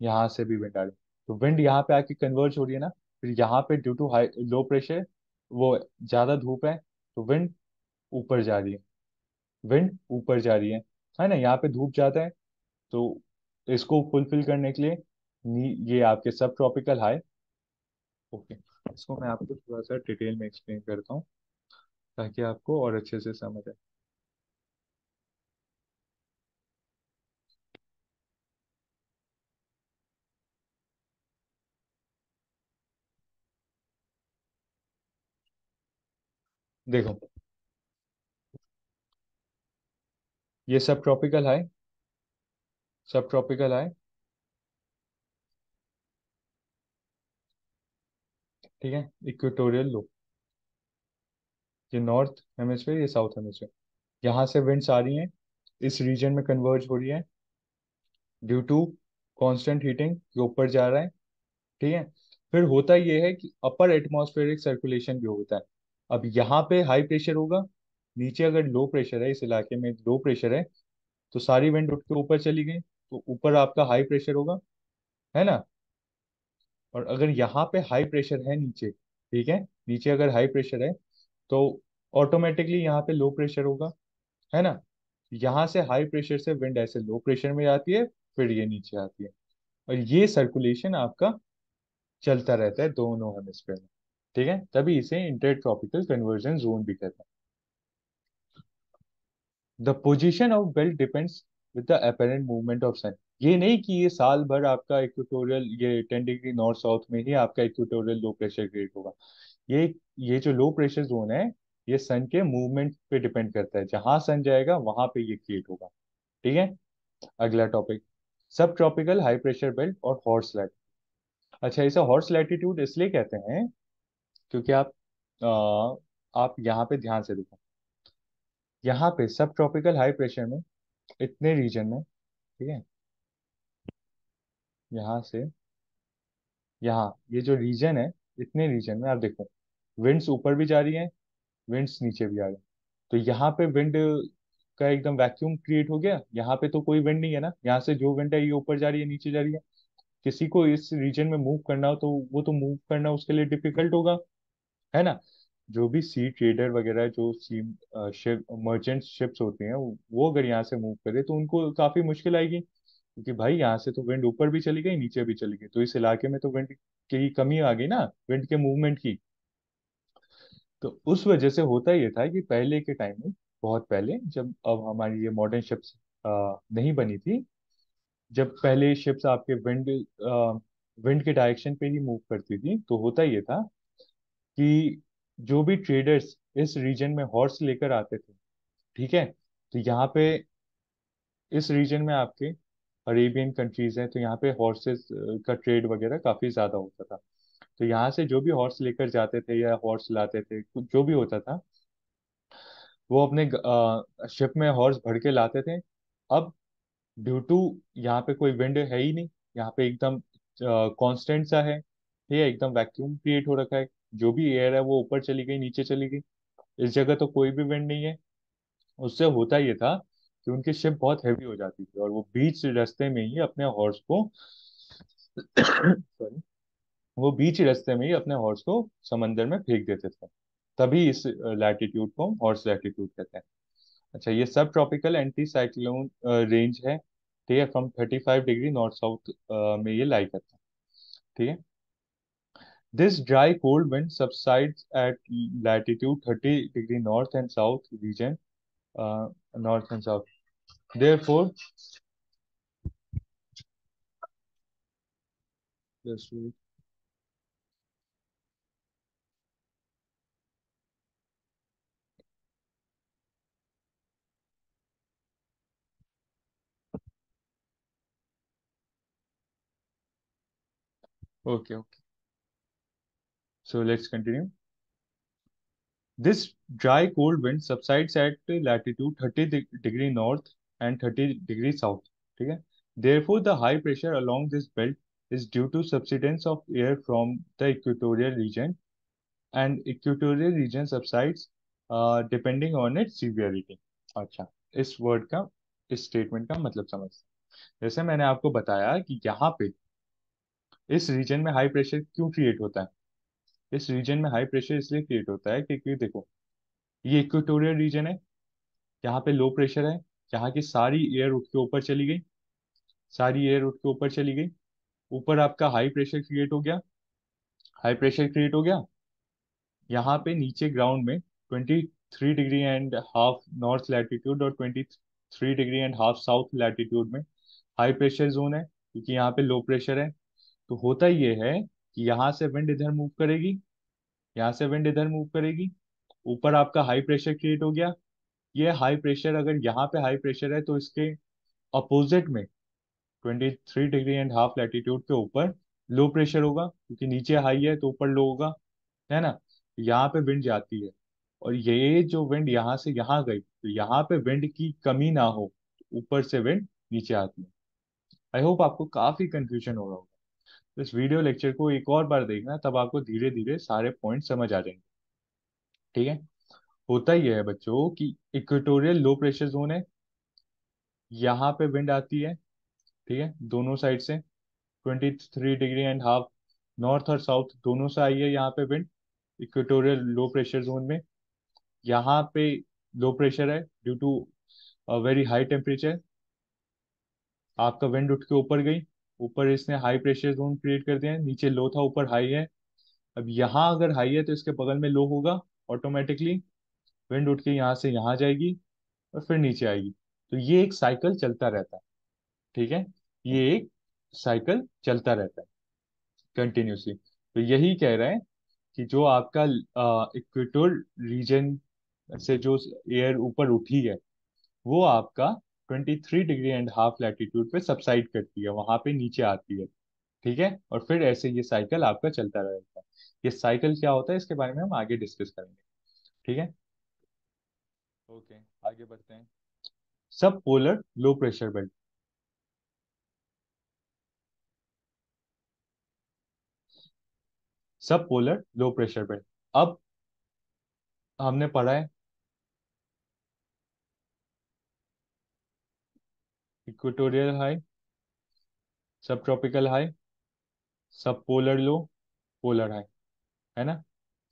यहाँ से भी विंड आ रही है। तो विंड यहाँ पे आके कन्वर्ज हो रही है ना, फिर यहाँ पे due to high low pressure वो ज्यादा धूप है, तो विंड ऊपर जा रही है, विंड ऊपर जा रही है ना। यहाँ पे धूप ज्यादा है, तो इसको फुलफिल करने के लिए ये आपके सब ट्रॉपिकल हाई। ओके, इसको मैं आपको थोड़ा सा डिटेल में एक्सप्लेन करता हूँ ताकि आपको और अच्छे से समझ आए। देखो, ये सब ट्रॉपिकल हाई, सब ट्रॉपिकल हाई, ठीक है, इक्वेटोरियल लो। ये नॉर्थ हेमिस्फेयर, ये साउथ हेमिस्फेयर। यहाँ से विंड्स आ रही हैं, इस रीजन में कन्वर्ज हो रही है ड्यू टू कांस्टेंट हीटिंग, के ऊपर जा रहा है। ठीक है। फिर होता ये है कि अपर एटमॉस्फेरिक सर्कुलेशन भी होता है। अब यहाँ पे हाई प्रेशर होगा, नीचे अगर लो प्रेशर है, इस इलाके में लो प्रेशर है, तो सारी विंड उठ के ऊपर चली गई, तो ऊपर आपका हाई प्रेशर होगा, है ना। और अगर यहाँ पे हाई प्रेशर है नीचे, ठीक है, नीचे अगर हाई प्रेशर है, तो ऑटोमेटिकली यहाँ पे लो प्रेशर होगा, है ना। यहाँ से हाई प्रेशर से विंड ऐसे लो प्रेशर में जाती है, फिर ये नीचे आती है, और ये सर्कुलेशन आपका चलता रहता है दोनों हेमिस्फेयर में। ठीक है, तभी इसे इंटर ट्रॉपिकल कन्वर्जन जोन भी कहते हैं। The position of belt depends with the apparent movement of sun. ये नहीं कि ये साल भर आपका इक्वेटोरियल, ये 10 डिग्री नॉर्थ साउथ में ही आपका इक्वेटोरियल लो प्रेशर क्रिएट होगा। ये ये जो लो प्रेशर जोन है, ये सन के मूवमेंट पे डिपेंड करता है, जहां सन जाएगा वहां पे ये क्रिएट होगा। ठीक है। अगला टॉपिक, सब ट्रॉपिकल हाई प्रेशर बेल्ट और हॉर्स लैट। अच्छा, इसे हॉर्स लैटिट्यूड इसलिए कहते हैं क्योंकि आप यहाँ पे ध्यान से देखो, यहाँ पे सब ट्रॉपिकल हाई प्रेशर में, इतने रीजन में, ठीक है, यहाँ से यहाँ, ये जो रीजन है, इतने रीजन में आप देखो, विंड्स ऊपर भी जा रही हैं, विंड्स नीचे भी आ रही हैं। तो यहाँ पे विंड का एकदम वैक्यूम क्रिएट हो गया, यहाँ पे तो कोई विंड नहीं है ना, यहाँ से जो विंड है ये ऊपर जा रही है, नीचे जा रही है। किसी को इस रीजन में मूव करना हो तो वो तो मूव करना उसके लिए डिफिकल्ट होगा, है ना। जो भी सी ट्रेडर वगैरह, जो सी शिप मर्चेंट शिप्स होती हैं, वो अगर यहाँ से मूव करे तो उनको काफी मुश्किल आएगी, क्योंकि भाई यहाँ से तो विंड ऊपर भी चली गई, नीचे भी चली गई, तो इस इलाके में तो विंड की कमी आ गई ना, विंड के मूवमेंट की। तो उस वजह से होता ये था कि पहले के टाइम में, बहुत पहले, जब अब हमारी ये मॉडर्न शिप्स नहीं बनी थी, जब पहले शिप्स आपके विंड के डायरेक्शन पे ही मूव करती थी, तो होता ये था कि जो भी ट्रेडर्स इस रीजन में हॉर्स लेकर आते थे, ठीक है, तो यहाँ पे इस रीजन में आपके अरेबियन कंट्रीज हैं, तो यहाँ पे हॉर्सेस का ट्रेड वगैरह काफी ज्यादा होता था। तो यहाँ से जो भी हॉर्स लेकर जाते थे या हॉर्स लाते थे, कुछ जो भी होता था, वो अपने शिप में हॉर्स भर के लाते थे। अब ड्यू टू यहाँ पे कोई विंड है ही नहीं, यहाँ पे एकदम कांस्टेंट सा है, ठीक है, एकदम वैक्यूम क्रिएट हो रखा है, जो भी एयर है वो ऊपर चली गई, नीचे चली गई, इस जगह तो कोई भी विंड नहीं है। उससे होता ये था कि उनकी शिप बहुत हैवी हो जाती थी, और वो बीच रास्ते में ही अपने हॉर्स को सॉरी, वो बीच रास्ते में ही अपने हॉर्स को समंदर में फेंक देते थे। तभी इस लैटिट्यूड को हॉर्स लैटिट्यूड कहते हैं। अच्छा, ये सब ट्रॉपिकल एंटी साइक्लोन रेंज है, ठीक है, फ्रॉम 35 डिग्री नॉर्थ साउथ में ये लाई करता है। ठीक है। This dry cold wind subsides at latitude 30 degree north and south region, north and south, therefore, just wait. Okay, okay. So let's continue. This dry cold wind subsides at latitude 30 degree north and 30 degree south. ठीक है. Therefore, the high pressure along this belt is due to subsidence of air from the equatorial region, and equatorial region subsides depending on its severity. अच्छा, इस word का, इस statement का मतलब समझ, जैसे मैंने आपको बताया कि यहाँ पे इस रीजन में हाई प्रेशर क्यों क्रिएट होता है। इस रीजन में हाई प्रेशर इसलिए क्रिएट होता है क्योंकि देखो, ये इक्वेटोरियल रीजन है, यहाँ पे लो प्रेशर है, यहाँ की सारी एयर उठ के ऊपर चली गई, सारी एयर उठ के ऊपर चली गई, ऊपर आपका हाई प्रेशर क्रिएट हो गया, हाई प्रेशर क्रिएट हो गया, यहाँ पे नीचे ग्राउंड में 23 degree and half north latitude और 23 degree and half south latitude में हाई प्रेशर जोन है, क्योंकि यहाँ पे लो प्रेशर है। तो होता ये है कि यहाँ से विंड इधर मूव करेगी, यहाँ से विंड इधर मूव करेगी, ऊपर आपका हाई प्रेशर क्रिएट हो गया। ये हाई प्रेशर, अगर यहाँ पे हाई प्रेशर है तो इसके अपोजिट में 23 डिग्री एंड हाफ लैटिट्यूड के ऊपर लो प्रेशर होगा, क्योंकि नीचे हाई है तो ऊपर लो होगा, है ना। यहाँ पे विंड जाती है, और ये जो विंड यहाँ से यहाँ गई तो यहाँ पे विंड की कमी ना हो, ऊपर से विंड नीचे आती है। आई होप आपको काफी कंफ्यूजन हो रहा होगा। तो इस वीडियो लेक्चर को एक और बार देखना, तब आपको धीरे धीरे सारे पॉइंट समझ आ जाएंगे। ठीक है। होता ही है बच्चों कि इक्वेटोरियल लो प्रेशर जोन है, यहाँ पे विंड आती है। ठीक है, दोनों साइड से 23.5 डिग्री नॉर्थ और साउथ दोनों से आई है यहाँ पे wind equatorial low pressure zone में। यहाँ पे लो प्रेशर है due to very high temperature. आपका विंड उठ के ऊपर गई, ऊपर इसने हाई प्रेशर जोन क्रिएट कर दिया है, नीचे लो था ऊपर हाई है। अब यहाँ अगर हाई है तो इसके बगल में लो होगा, ऑटोमेटिकली विंड उठ के यहाँ से यहाँ जाएगी और फिर नीचे आएगी। तो ये एक साइकिल चलता रहता है। ठीक है, ये एक साइकिल चलता रहता है कंटिन्यूसली। तो यही कह रहे हैं कि जो आपका इक्वेटर रीजन से जो एयर ऊपर उठी है, वो आपका 23.5 डिग्री लैटिट्यूड पे सबसाइड करती है, वहां पे नीचे आती है। ठीक है, और फिर ऐसे ये साइकिल आपका चलता रहेगा। ये साइकिल क्या होता है इसके बारे में हम आगे डिस्कस करेंगे। ठीक है। ओके, आगे बढ़ते हैं। सब पोलर लो प्रेशर बेल्ट। सब पोलर लो प्रेशर बेल्ट। अब हमने पढ़ा है इक्वेटोरियल हाई, सब ट्रॉपिकल हाई, सब पोलर लो, पोलर हाई, है ना।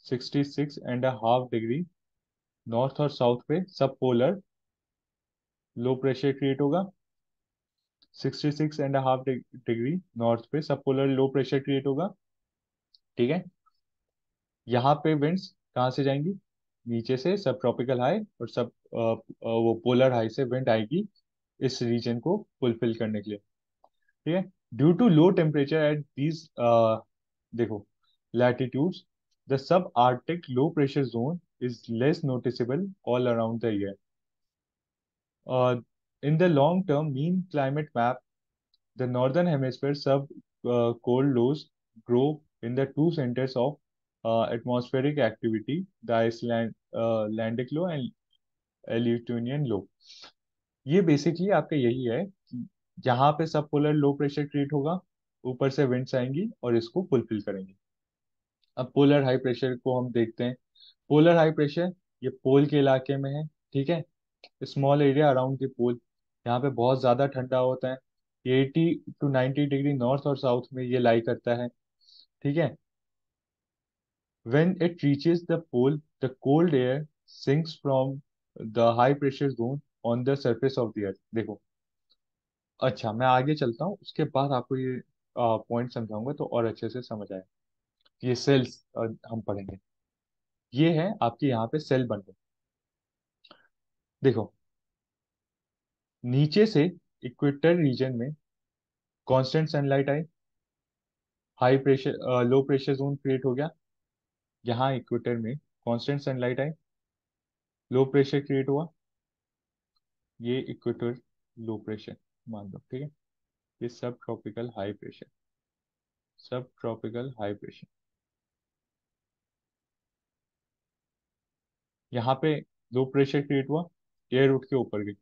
66.5 डिग्री नॉर्थ और साउथ पे सब पोलर लो प्रेशर क्रिएट होगा। 66.5 डिग्री नॉर्थ पे सब पोलर लो प्रेशर क्रिएट होगा। ठीक है। यहाँ पे विंड्स कहाँ से जाएंगी, नीचे से सब ट्रॉपिकल हाई और सब वो पोलर हाई से विंड आएगी इस रीजन को फुलफिल करने के लिए। ठीक है। Due to low temperature at these, देखो, latitudes, the subarctic low pressure zone is less noticeable all around the year. In the long term mean climate map, the northern hemisphere sub cold lows grow in the two centers of atmospheric activity, the Icelandic low and Aleutianian low. ये basically आपका यही है कि यहाँ पे सब polar लो pressure create होगा, ऊपर से विंड्स आएंगी और इसको फुलफिल करेंगी। अब पोलर हाई प्रेशर को हम देखते हैं। पोलर हाई प्रेशर ये पोल के इलाके में है। ठीक है, स्मॉल एरिया अराउंड द पोल, यहाँ पे बहुत ज्यादा ठंडा होता है। ये 80 to 90 डिग्री नॉर्थ और साउथ में ये लाई करता है। ठीक है। When it reaches the pole, the cold air sinks from the high pressure zone on the surface of the earth। देखो, अच्छा मैं आगे चलता हूँ, उसके बाद आपको ये पॉइंट समझाऊंगा तो और अच्छे से समझ आए। ये सेल्स हम पढ़ेंगे। ये है आपके यहाँ पे सेल बन गए। देखो, नीचे से इक्वेटर रीजन में कांस्टेंट सनलाइट आई, high pressure low pressure zone create हो गया। यहाँ इक्वेटर में कांस्टेंट सनलाइट आई, लो प्रेशर क्रिएट हुआ। ये इक्वेटर लो प्रेशर मान लो। ठीक है, ये सब ट्रॉपिकल हाई प्रेशर, सब ट्रॉपिकल हाई प्रेशर। यहाँ पे लो प्रेशर क्रिएट हुआ, एयर उठ के ऊपर गई,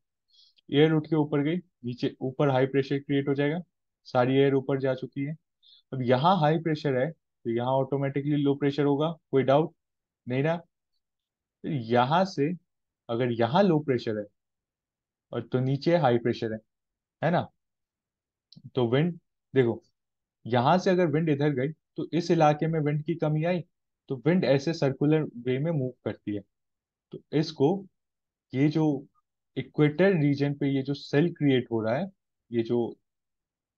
एयर उठ के ऊपर गई, नीचे ऊपर हाई प्रेशर क्रिएट हो जाएगा, सारी एयर ऊपर जा चुकी है। अब यहाँ हाई प्रेशर है तो यहाँ ऑटोमेटिकली लो प्रेशर होगा, कोई डाउट नहीं ना। फिर यहाँ से अगर यहाँ लो प्रेशर है और तो नीचे हाई प्रेशर है ना, तो विंड, देखो, यहां से अगर विंड इधर गई तो इस इलाके में विंड की कमी आई, तो विंड ऐसे सर्कुलर वे में मूव करती है। तो इसको, ये जो इक्वेटर रीजन पे ये जो सेल क्रिएट हो रहा है, ये जो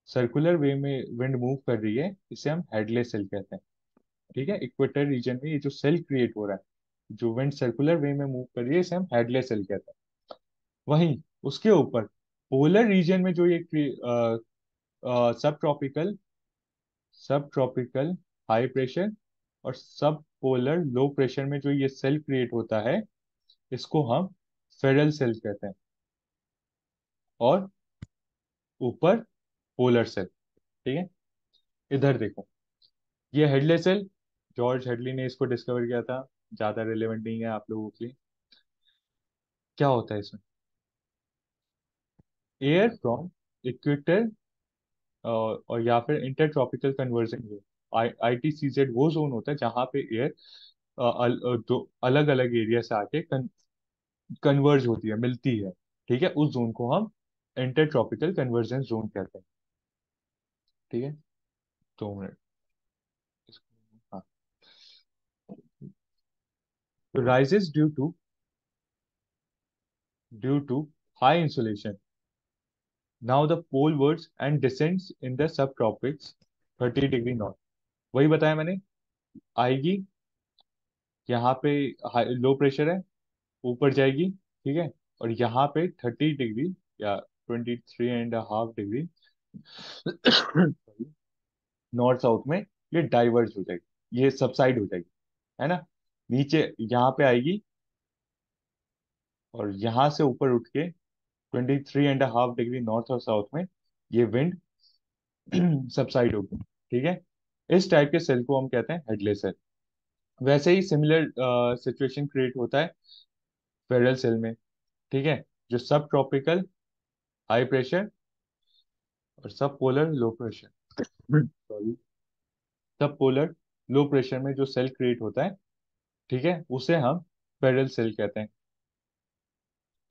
सर्कुलर वे में विंड मूव कर रही है, इसे हम हेडलेस सेल कहते हैं। ठीक है, इक्वेटर रीजन में ये जो सेल क्रिएट हो रहा है, जो विंड सर्कुलर वे में मूव कर रही है, इसे हम हेडलेस सेल कहते हैं। वहीं उसके ऊपर पोलर रीजन में जो ये सब ट्रॉपिकल, सब ट्रॉपिकल हाई प्रेशर और सब पोलर लो प्रेशर में जो ये सेल क्रिएट होता है, इसको हम फेरल सेल कहते हैं। और ऊपर पोलर सेल। ठीक है, इधर देखो, ये हेडले सेल, जॉर्ज हेडली ने इसको डिस्कवर किया था ज्यादा रिलेवेंट नहीं है आप लोगों के लिए। क्या होता है इसमें? एयर फ्रॉम इक्वेटर और या फिर inter tropical conversion zone, ITCZ वो जोन होता है जहाँ पे एयर दो अलग अलग एरिया से आके कन्वर्ज होती है, मिलती है। ठीक है, उस जोन को हम इंटर ट्रॉपिकल कन्वर्जन जोन कहते हैं। ठीक है, 2 मिनट। हाँ, rises due to high insolation now the polewards and descends in the subtropics 30 degree north. वही बताया मैंने, आएगी यहाँ पे, लो प्रेशर है, ऊपर जाएगी। ठीक है, और यहाँ पे 30 डिग्री या 23.5 डिग्री नॉर्थ साउथ में ये डाइवर्ज हो जाएगी, ये सबसाइड हो जाएगी, है ना। नीचे यहाँ पे आएगी और यहाँ से ऊपर उठ के 23.5 डिग्री नॉर्थ और साउथ में ये विंड सबसाइड होगी। ठीक है, इस टाइप के सेल को हम कहते हैं हेडलेस सेल। वैसे ही सिमिलर सिचुएशन क्रिएट होता है फेरल सेल में। ठीक है, जो सब ट्रॉपिकल हाई प्रेशर और सब पोलर लो प्रेशर, सॉरी, सब पोलर लो प्रेशर में जो सेल क्रिएट होता है, ठीक है, उसे हम फेरल सेल कहते हैं।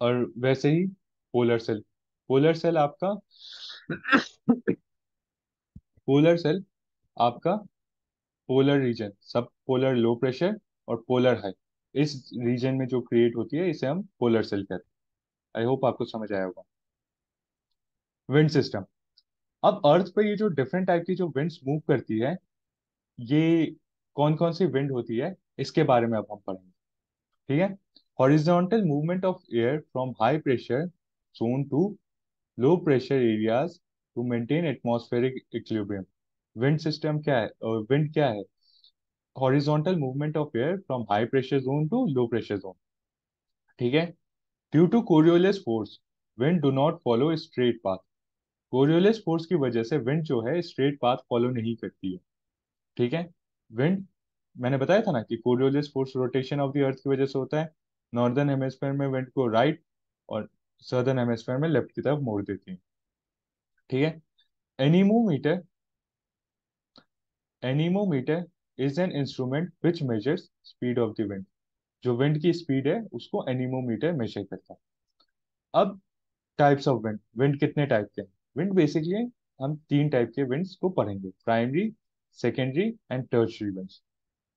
और वैसे ही पोलर सेल आपका पोलर सेल आपका पोलर रीजन, सब पोलर लो प्रेशर और पोलर हाई, इस रीजन में जो क्रिएट होती है इसे हम पोलर सेल कहते हैं। आई होप आपको समझ आया होगा। Wind system. अब अर्थ पे ये जो डिफरेंट टाइप की जो विंड्स मूव करती है, ये कौन कौन सी विंड होती है, इसके बारे में अब हम पढ़ेंगे। ठीक है, horizontal movement of air from high pressure zone to low pressure areas to maintain atmospheric equilibrium. Wind system क्या है, विंड क्या है? Horizontal movement of air from high pressure zone to low pressure zone. ठीक है, due to Coriolis force wind do not follow straight path. Coriolis force की वजह से wind जो है स्ट्रेट पाथ फॉलो नहीं करती है। ठीक है, विंड, मैंने बताया था ना कि Coriolis force rotation of the अर्थ की वजह से होता है। नॉर्दर्न हेमिस्फेयर में विंड को राइट और सदर्न हेमिस्फेयर में लेफ्ट की तरफ मोड़ देती है। ठीक है, anemometer anemometer is an instrument which measures speed of the wind. जो विंड की स्पीड है उसको एनीमोमीटर मेजर करता है। अब टाइप्स ऑफ विंड, विंड कितने टाइप के हैं? विंड बेसिकली हम 3 टाइप के विंड्स को पढ़ेंगे, primary, secondary and tertiary winds.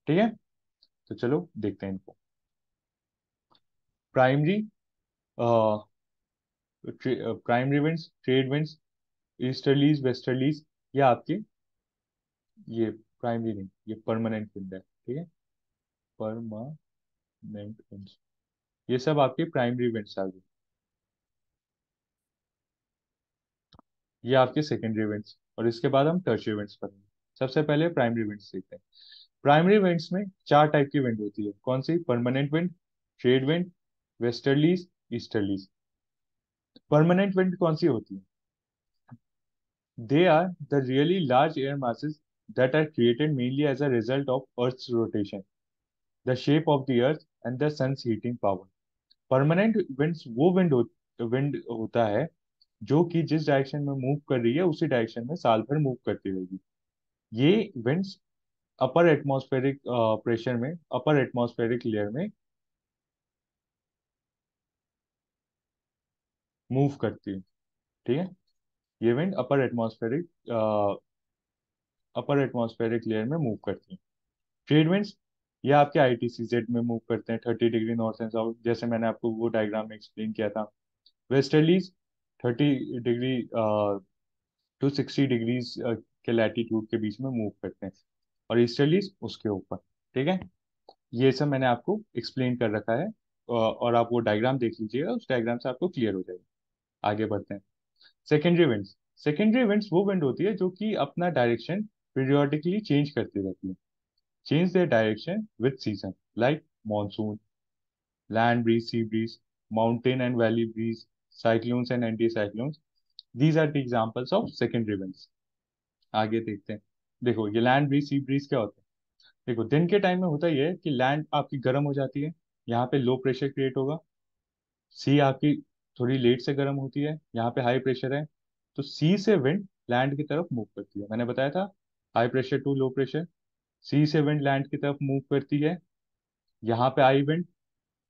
ठीक है, तो चलो देखते हैं इनको। Primary primary winds, trade winds, easterlies, westerlies, ये आपके, ये प्राइमरी नहीं, ये परमानेंट विंड है। ठीक है, परमानेंट विंड्स, ये सब आपके प्राइमरी विंड्स आ गए। ये आपके सेकेंडरी विंड्स, और इसके बाद हम टर्शियरी विंड्स पढ़ेंगे। सबसे पहले प्राइमरी विंड्स देखते हैं। प्राइमरी विंड्स में 4 टाइप की विंड होती है। कौन सी? Permanent wind, trade wind, westerlies, easterlies. Permanent wind कौन सी होती है? They are the really large air masses that are created mainly as a result of Earth's rotation, the shape of the Earth, and the sun's heating power. Permanent winds वो wind होता है जो कि जिस डायरेक्शन में move कर रही है उसी डायरेक्शन में साल भर मूव करती रहेगी। ये विंड्स अपर एटमॉस्फेरिक प्रेशर में, अपर एटमॉस्फेरिक लेयर में मूव करती है। ठीक है, ये विंड अपर एटमॉस्फेरिक लेयर में मूव करती है। ट्रेड विंड्स, ये आपके ITCZ में मूव करते हैं 30 डिग्री नॉर्थ एंड साउथ, जैसे मैंने आपको वो डायग्राम में एक्सप्लेन किया था। वेस्टर्लीज 30 डिग्री टू 60 डिग्रीज के लैटिट्यूड के बीच में मूव करते हैं, और ईस्टर्लीज उसके ऊपर। ठीक है, ये सब मैंने आपको एक्सप्लेन कर रखा है, और आप वो डायग्राम देख लीजिएगा, उस डायग्राम से आपको क्लियर हो जाएगा। आगे बढ़ते हैं। सेकेंडरी विंड्स, सेकेंडरी विंड्स वो विंड होती है जो कि अपना डायरेक्शन पीरियोडिकली चेंज करती रहती है। Change their direction with season, like monsoon, land breeze, sea breeze, mountain and valley breeze, cyclones and anticyclones. These are the examples of secondary winds. आगे देखते हैं। देखो, ये लैंड ब्रीज सी ब्रीज क्या होता है? देखो दिन के टाइम में होता ही है कि लैंड आपकी गर्म हो जाती है, यहाँ पे लो प्रेशर क्रिएट होगा। सी आपकी थोड़ी लेट से गर्म होती है, यहाँ पे हाई प्रेशर है। तो सी से विंड लैंड की तरफ मूव करती है, मैंने बताया था, high pressure to low pressure. Sea से विंड लैंड की तरफ मूव करती है, यहाँ पे आई विंड,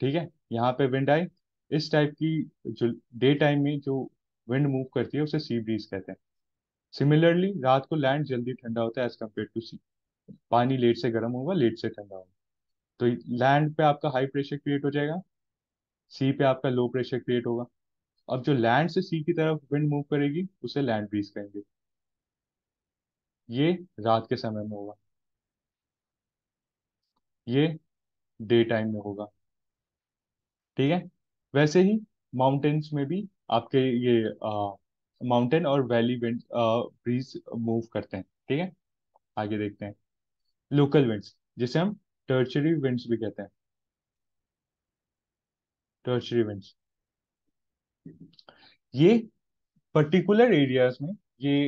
ठीक है, यहाँ पे विंड आई। इस टाइप की जो डे टाइम में जो विंड मूव करती है उसे सी ब्रीज कहते हैं। सिमिलरली रात को लैंड जल्दी ठंडा होता है एज कम्पेयर टू सी। पानी लेट से गर्म होगा, लेट से ठंडा होगा। तो लैंड पे आपका हाई प्रेशर क्रिएट हो जाएगा, सी पे आपका लो प्रेशर क्रिएट होगा। अब जो लैंड से सी की तरफ विंड मूव करेगी उसे लैंड ब्रीज कहेंगे। ये रात के समय में होगा, ये डे टाइम में होगा, ठीक है। वैसे ही माउंटेन्स में भी आपके ये माउंटेन और वैली विंड ब्रीज मूव करते हैं, ठीक है। आगे देखते हैं लोकल विंड्स, जिसे हम टर्चरी विंड्स भी कहते हैं। टर्चरी विंड्स ये पर्टिकुलर एरियाज में ये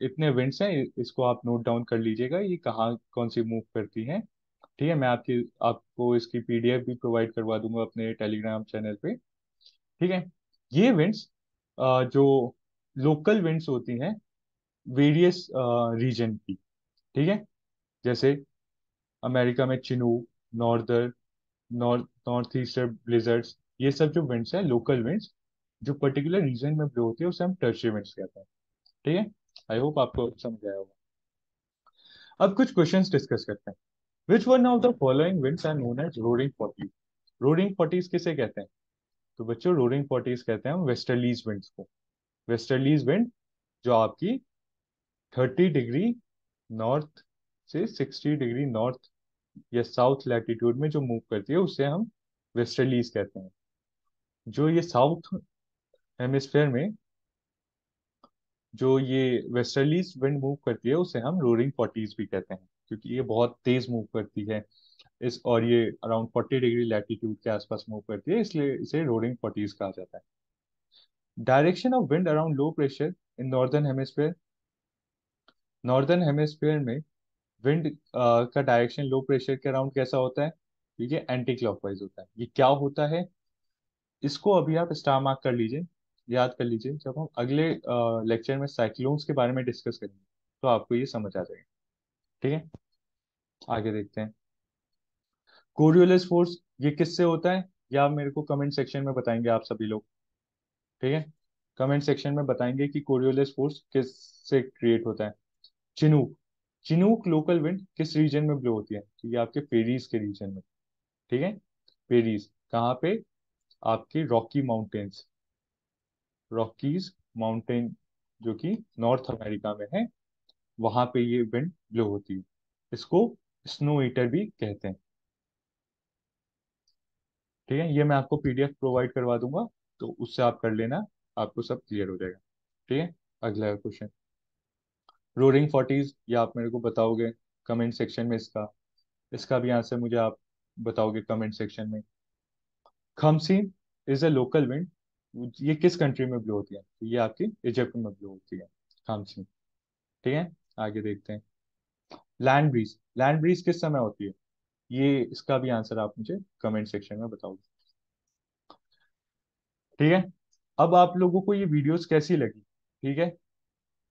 इतने विंड्स हैं, इसको आप नोट डाउन कर लीजिएगा, ये कहाँ कौन सी मूव करती हैं, ठीक है। मैं आपको इसकी पीडीएफ भी प्रोवाइड करवा दूंगा अपने टेलीग्राम चैनल पे, ठीक है। ये विंड्स जो लोकल विंड्स होती हैं वेरियस रीजन की, ठीक है। जैसे अमेरिका में चिनूक, नॉर्दर्न, नॉर्थ ईस्टर्न ब्लिजर्ड्स, ये सब जो विंड्स हैं लोकल विंड्स जो पर्टिकुलर रीजन में ब्लो होती है उसे हम टर्शियरी विंड्स कहते हैं, ठीक है। आई होप आपको समझ आया होगा। अब कुछ क्वेश्चंस डिस्कस करते हैं। Which one of the following winds are known as roaring forties? Roaring forties किसे कहते हैं? तो बच्चों रोरिंग फोर्टीज कहते हैं हम वेस्टर्लीज विंड्स को। वेस्टर्लीज विंड जो आपकी 30 डिग्री नॉर्थ से 60 डिग्री नॉर्थ या साउथ लैटिट्यूड में जो मूव करती है उसे हम वेस्टर्लीज कहते हैं। जो ये साउथ हेमिस्फेयर में जो ये वेस्टर्लीज विंड मूव करती है उसे हम रोरिंग फोर्टीज भी कहते हैं, क्योंकि ये बहुत तेज मूव करती है इस, और ये अराउंड 40 डिग्री लैटिट्यूड के आसपास मूव करती है, इसलिए इसे रोरिंग फोर्टीज कहा जाता है। Direction of wind around low pressure in northern hemisphere. Northern hemisphere में विंड का डायरेक्शन लो प्रेशर के अराउंड कैसा होता है? ये एंटी क्लॉकवाइज होता है। ये क्या होता है, इसको अभी आप स्टार मार्क कर लीजिए, याद कर लीजिए, जब हम अगले लेक्चर में साइक्लोन्स के बारे में डिस्कस करेंगे तो आपको ये समझ आ जाएगा, ठीक है। आगे देखते हैं कोरियोलिस फोर्स, ये किससे होता है? या आप मेरे को कमेंट सेक्शन में बताएंगे आप सभी लोग, ठीक है। कमेंट सेक्शन में बताएंगे कि कोरियोलिस फोर्स किससे क्रिएट होता है। चिनूक, चिनूक लोकल विंड किस रीजन में ब्लो होती है? तो ये आपके पेरीज के रीजन में, ठीक है। पेरीज कहाँ पे? आपके रॉकी माउंटेन्स, रॉकीज माउंटेन जो कि नॉर्थ अमेरिका में है, वहां पे ये विंड ब्लो होती है। इसको स्नो ईटर भी कहते हैं, ठीक है। ये मैं आपको पीडीएफ प्रोवाइड करवा दूंगा, तो उससे आप कर लेना, आपको सब क्लियर हो जाएगा, ठीक है। अगला क्वेश्चन, रोरिंग फोर्टीज, ये आप मेरे को बताओगे कमेंट सेक्शन में, इसका इसका भी आंसर मुझे आप बताओगे कमेंट सेक्शन में। खमसीन इज अ लोकल विंड, ये किस कंट्री में ब्लो होती है? तो ये आपकी इजिप्ट में ब्लो होती है, खमसीन, ठीक है। आगे देखते हैं लैंड ब्रीज, लैंड ब्रीज किस समय होती है? ये इसका भी आंसर आप मुझे कमेंट सेक्शन में बताओगे, ठीक है। अब आप लोगों को ये वीडियोस कैसी लगी, ठीक है,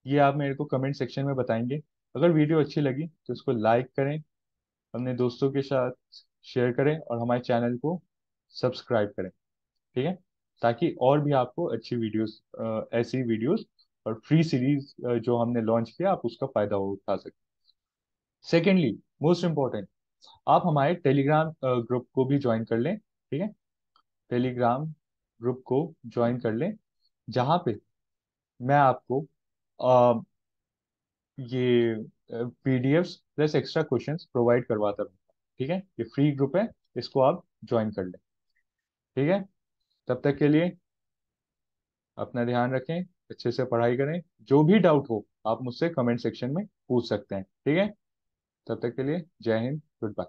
ये आप मेरे को कमेंट सेक्शन में बताएंगे। अगर वीडियो अच्छी लगी तो इसको लाइक करें, अपने दोस्तों के साथ शेयर करें और हमारे चैनल को सब्सक्राइब करें, ठीक है, ताकि और भी आपको अच्छी वीडियोस, ऐसी वीडियोस और फ्री सीरीज जो हमने लॉन्च किया आप उसका फायदा उठा सकें। सेकेंडली, मोस्ट इम्पोर्टेंट, आप हमारे टेलीग्राम ग्रुप को भी ज्वाइन कर लें, ठीक है। टेलीग्राम ग्रुप को ज्वाइन कर लें, जहाँ पे मैं आपको अ, ये PDFs plus extra questions provide करवाता रहूँगा, ठीक है। ये फ्री ग्रुप है, इसको आप ज्वाइन कर लें, ठीक है। तब तक के लिए अपना ध्यान रखें, अच्छे से पढ़ाई करें, जो भी डाउट हो आप मुझसे कमेंट सेक्शन में पूछ सकते हैं, ठीक है। तब तक के लिए जय हिंद, गुड बाय।